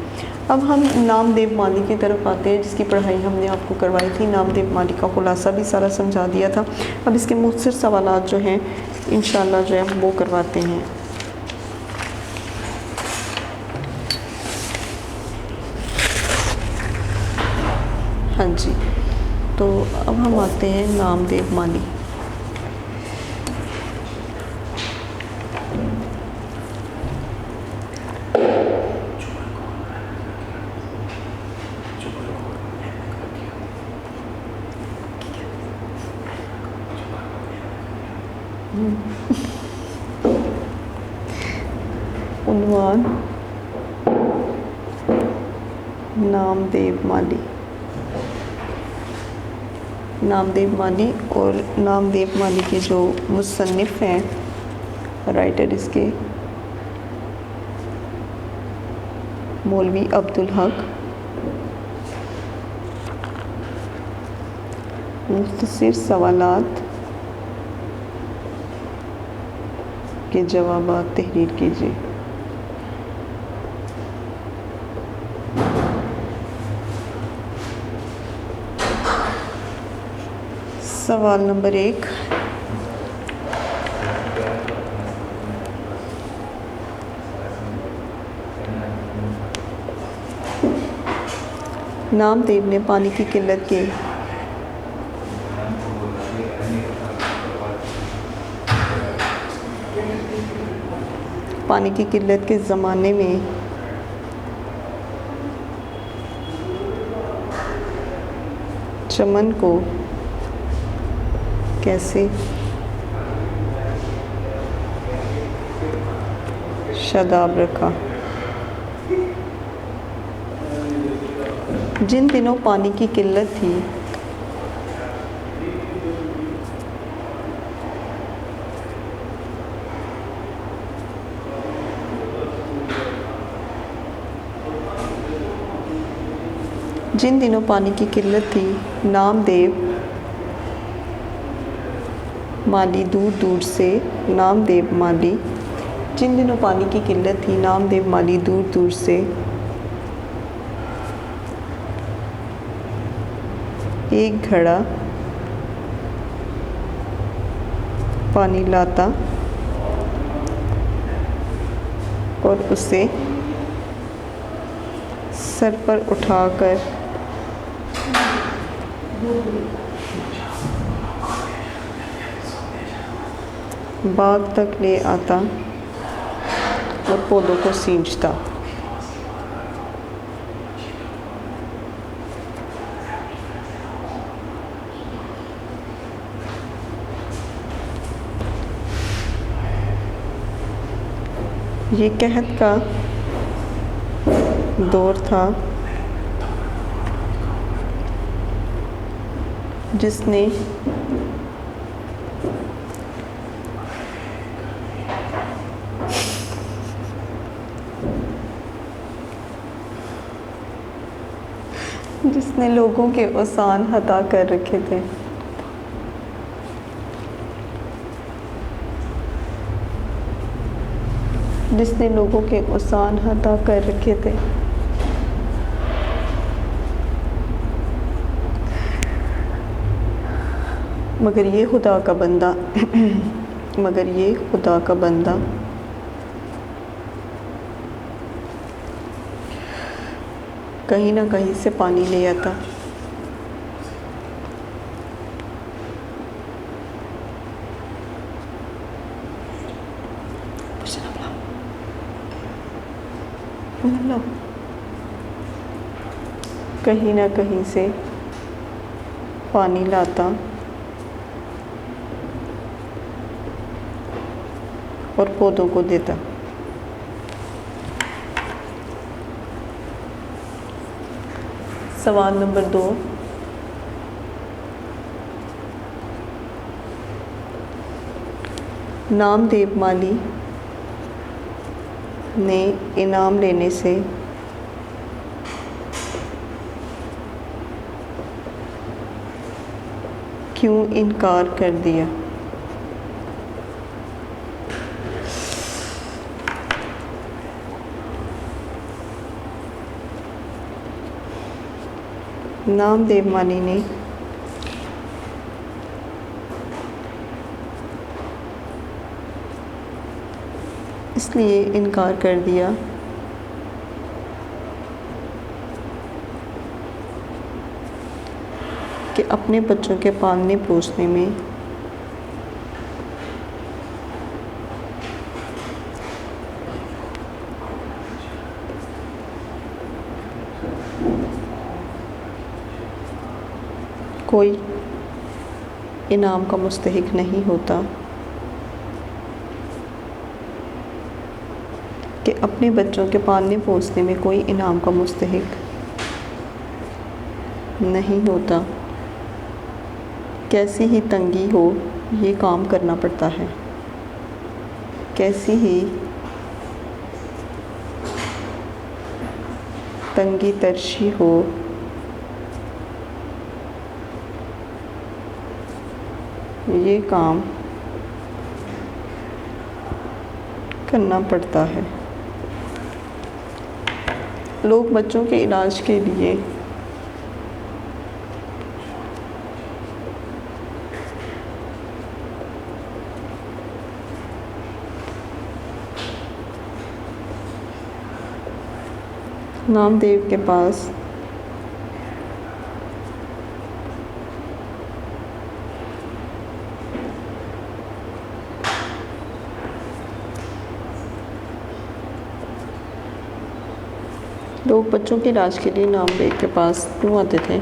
A: अब हम नामदेव माली की तरफ आते हैं, जिसकी पढ़ाई हमने आपको करवाई थी। नामदेव माली का खुलासा भी सारा समझा दिया था। अब इसके मुख्तसर सवालात जो हैं इंशाल्लाह जो है हम वो करवाते हैं। हाँ जी, तो अब हम आते हैं नामदेव माली। उन्वान नामदेव माली। नामदेव माली, और नामदेव माली के जो मुसन्निफ़ हैं, राइटर इसके मौलवी अब्दुल हक। मुख्तसर सवालात के जवाबात तहरीर कीजिए। सवाल नंबर 1, नामदेव ने पानी की किल्लत के ज़माने में चमन को कैसे शादाब रखा। जिन दिनों पानी की किल्लत थी, नामदेव माली दूर दूर से जिन दिनों पानी की किल्लत थी, नामदेव माली दूर दूर से एक घड़ा पानी लाता और उसे सर पर उठाकर बाग तक ले आता और पौधों को सींचता। ये कहत का दौर था जिसने लोगों के औसान हता कर रखे थे। मगर ये खुदा का बंदा कहीं ना कहीं से पानी ले आता। कहीं ना कहीं से पानी लाता और पौधों को देता। सवाल नंबर 2, नामदेव माली ने इनाम लेने से क्यों इनकार कर दिया। नामदेव माली ने इसलिए इनकार कर दिया कि अपने बच्चों के पालने पोसने में कोई इनाम का मुस्तहिक नहीं होता, कि अपने बच्चों के पालने पोसने में कोई इनाम का मुस्तहिक नहीं होता। कैसी ही तंगी हो ये काम करना पड़ता है। कैसी ही तंगी तरशी हो ये काम करना पड़ता है। लोग बच्चों के इलाज के लिए नामदेव के पास लोग बच्चों के इलाज के लिए नामदेव के पास क्यों आते थे?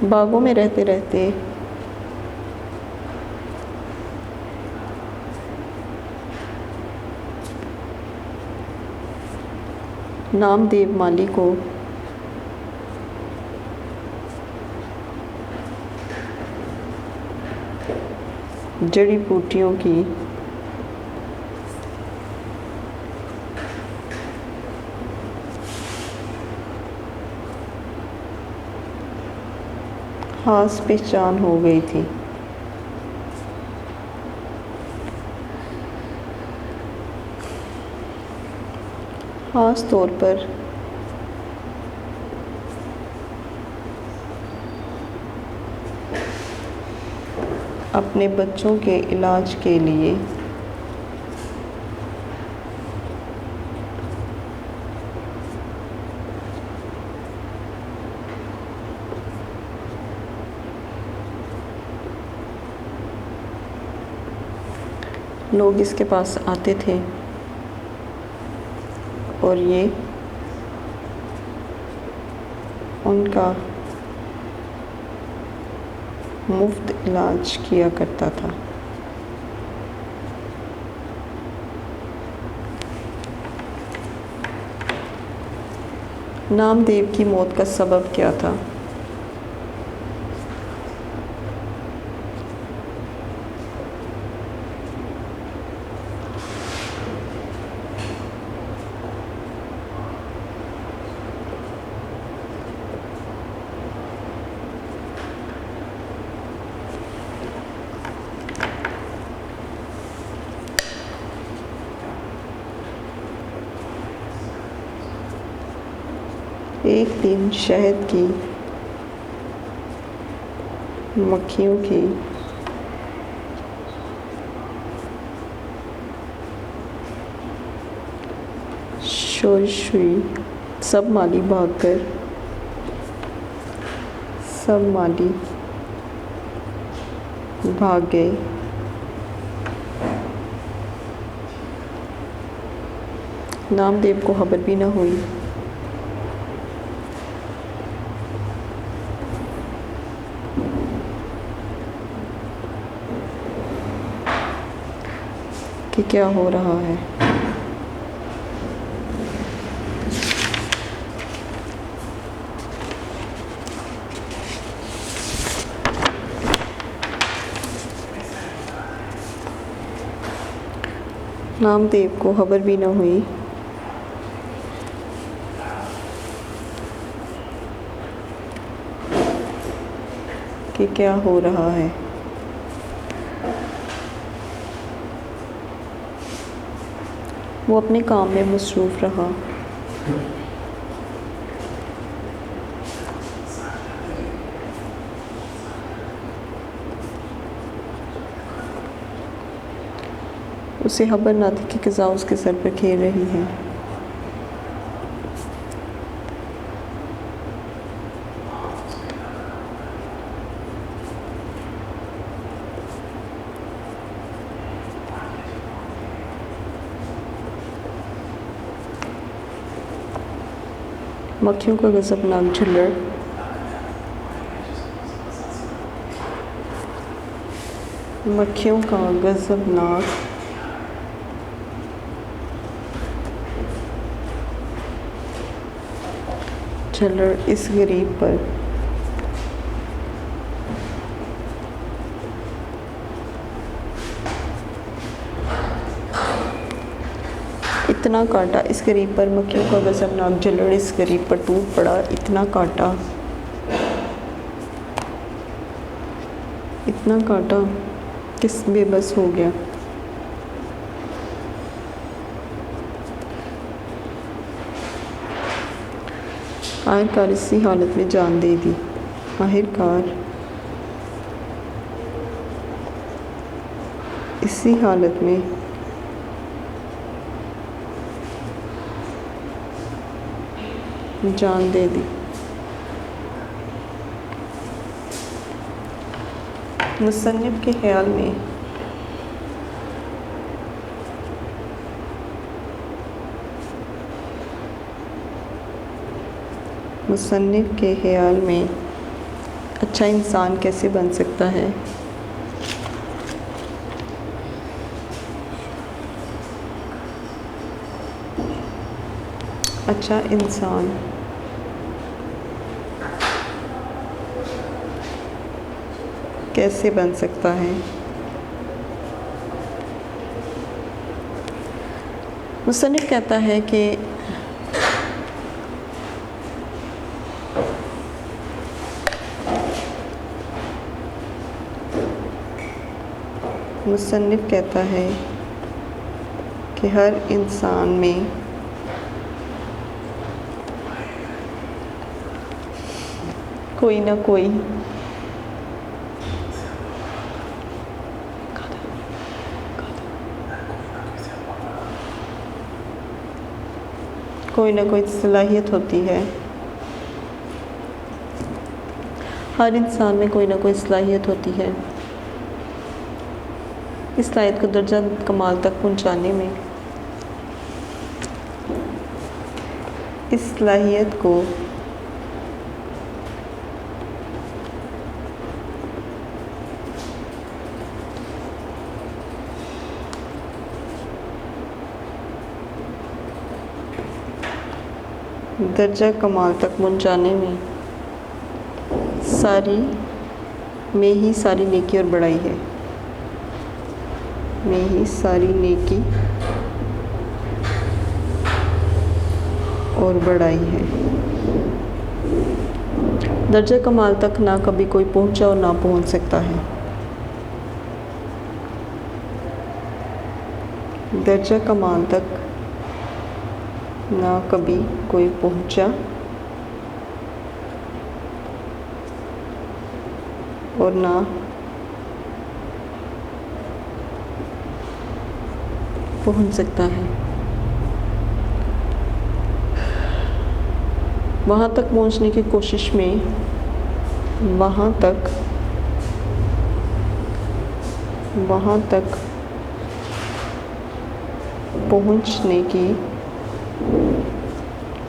A: बागों में रहते रहते नामदेव माली को जड़ी बूटियों की खास पहचान हो गई थी। खास तौर पर अपने बच्चों के इलाज के लिए लोग इसके पास आते थे और ये उनका मुफ्त इलाज किया करता था। नामदेव की मौत का सबब क्या था? एक दिन शहद की मक्खियों की शोरिश हुई। सब माली भाग गए। नामदेव को खबर भी न हुई। कि क्या हो रहा है। नामदेव को खबर भी न हुई कि क्या हो रहा है। वो अपने काम में मसरूफ़ रहा। उसे खबर न थी कि क़ज़ा उसके सर पर खेल रही है। मक्खियों का गज़बनाक झुल्लड़ झल्लड़ इस गरीब पर, इतना काटा इस गरीब पर मक्खियों का गज़बनाक झल्लड़ इस गरीब पर टूट पड़ा, इतना काटा किस बेबस हो गया। आखिरकार इसी हालत में जान दे दी, आखिरकार इसी हालत में जान दे दी। मुसन्निफ के ख्याल में अच्छा इंसान कैसे बन सकता है। अच्छा इंसान कैसे बन सकता है। मुसन्निफ कहता है कि हर इंसान में कोई ना कोई सलाहियत होती है। हर इंसान में कोई ना कोई सलाहियत होती है। इस सलाहियत को दर्जा कमाल तक पहुंचाने में, इस सलाहियत को दर्जा कमाल तक पहुंचाने में सारी नेकी और बड़ाई है। में ही सारी नेकी और बड़ाई है। दर्जा कमाल तक ना कभी कोई पहुंचा और ना पहुंच सकता है। दर्जा कमाल तक ना कभी कोई पहुंचा और ना पहुंच सकता है। वहाँ तक पहुंचने की कोशिश में, वहाँ तक पहुंचने की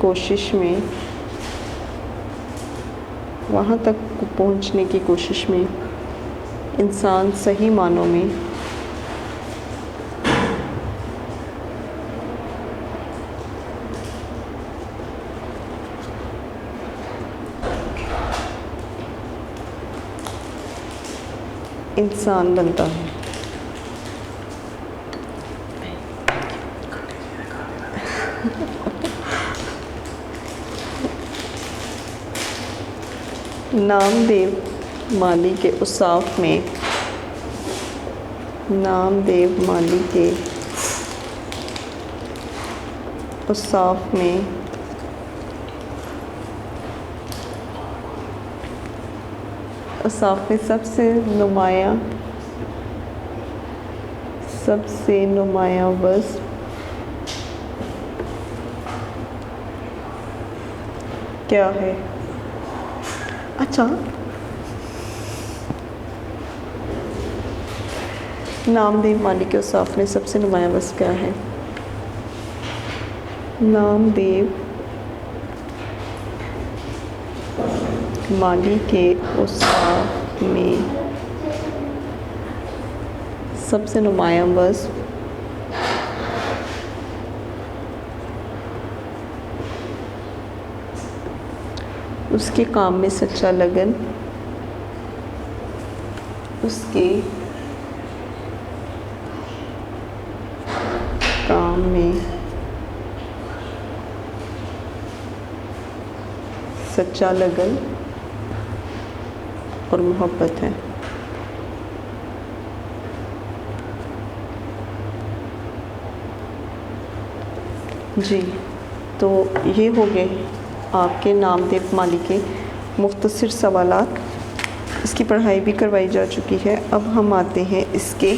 A: कोशिश में, वहाँ तक पहुंचने की कोशिश में इंसान सही मानों में इंसान बनता है। नामदेव माली के औसाफ में, नामदेव माली के औसाफ में सबसे नुमाया वस्फ क्या है। अच्छा, नामदेव माली के औसाफ में सबसे नुमाया वस्फ क्या है। नामदेव माली के औसाफ में सबसे नुमाया वस्फ उसके काम में सच्चा लगन, उसके काम में सच्चा लगन और मोहब्बत है। जी, तो ये हो गए आपके नामदेव माली के मुख्तसर सवालात। इसकी पढ़ाई भी करवाई जा चुकी है। अब हम आते हैं इसके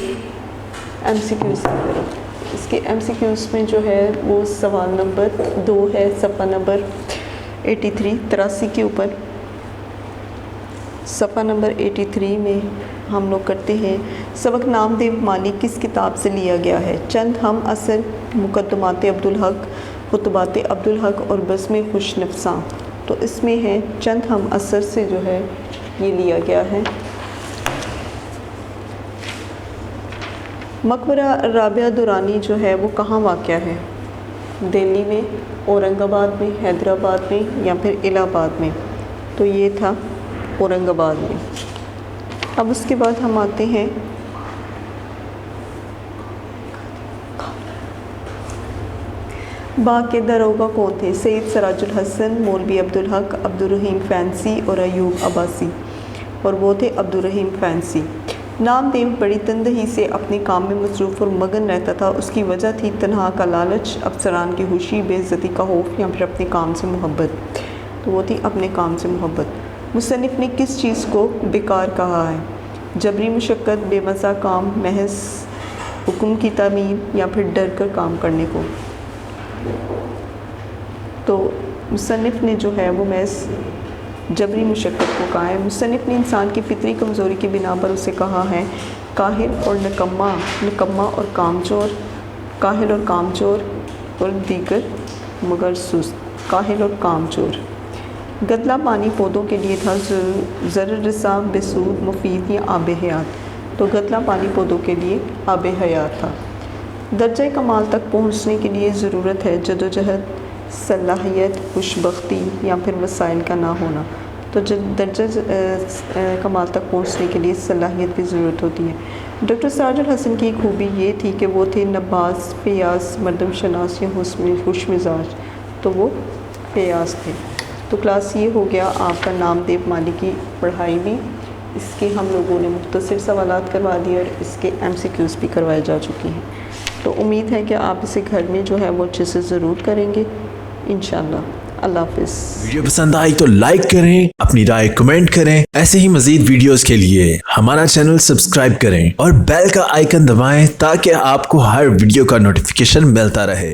A: एमसीक्यूज़ की तरफ। इसके एमसीक्यूज़ में जो है वो सवाल नंबर 2 है, सफ़ा नंबर 83 के ऊपर। सफ़ा नंबर 83 में हम लोग करते हैं, सबक नामदेव माली किस किताब से लिया गया है? चंद हम असर, मुकद्दमात अब्दुल हक, खुतबात अब्दुल हक और बज़्म खुश नफ्सा। तो इसमें है चंद हम असर से जो है ये लिया गया है। मकबरा राबिया दुरानी जो है वो कहाँ वाक़या है? दिल्ली में, औरंगाबाद में, हैदराबाद में या फिर इलाहाबाद में? तो ये था औरंगाबाद में। अब उसके बाद हम आते हैं बाग के दरोगा कौन थे? सैयद सराजुल हसन, मौलवी अब्दुल हक, अब्दुल रहीम फैंसी और अयूब अब्बासी। और वो थे अब्दुल रहीम फैंसी। नामदेव बड़ी तंदही से अपने काम में मसरूफ़ और मगन रहता था। उसकी वजह थी तन्हा का लालच, अफसरान की खुशी, बेइज्जती का खौफ या फिर अपने काम से मोहब्बत। तो वो थी अपने काम से मोहब्बत। मुसन्निफ़ ने किस चीज़ को बेकार कहा है? जबरी मुशक्क़त, बेमज़ा काम, महज हुक्म की तामील या फिर डर कर काम करने को? तो मुसन्निफ़ ने जो है वो महज जबरी मुशक्क़त को कहा है। मुसन्निफ़ ने इंसान की फितरी कमज़ोरी की बिना पर उसे कहा है काहिल और निकम्मा और कामचोर, काहिल और कामचोर और दीगर मगर सुस्त। काहिल और कामचोर। गदला पानी पौधों के लिए था ज़र्र-रसा, बेसूद, मुफीद या आब हयात। तो गदला पानी पौधों के लिए आब हयात था। दर्जा कमाल तक पहुँचने के लिए ज़रूरत है जदोजहद, सलाहियत, खुशबख्ती या फिर वसाइल का ना होना। तो दर्जा कमाल तक पहुँचने के लिए सलाहियत की ज़रूरत होती है। डॉक्टर सराजुल हसन की खूबी ये थी कि वो थे नबाज, फ़याज़, मरदम शनास या खुश मिजाज। तो वो फ़याज़ थे। तो क्लास ये हो गया आपका नामदेव माली की पढ़ाई भी। इसके हम लोगों ने मुख्तसर सवालात करवा दिए और इसके MCQs भी करवाए जा चुके हैं। तो उम्मीद है कि आप इसे घर में जो है वो अच्छे से ज़रूर करेंगे इंशाल्लाह। अल्लाह हाफ़िज़।
B: वीडियो पसंद आई तो लाइक करें, अपनी राय कमेंट करें। ऐसे ही मजीद वीडियोस के लिए हमारा चैनल सब्सक्राइब करें और बेल का आइकन दबाएं ताकि आपको हर वीडियो का नोटिफिकेशन मिलता रहे।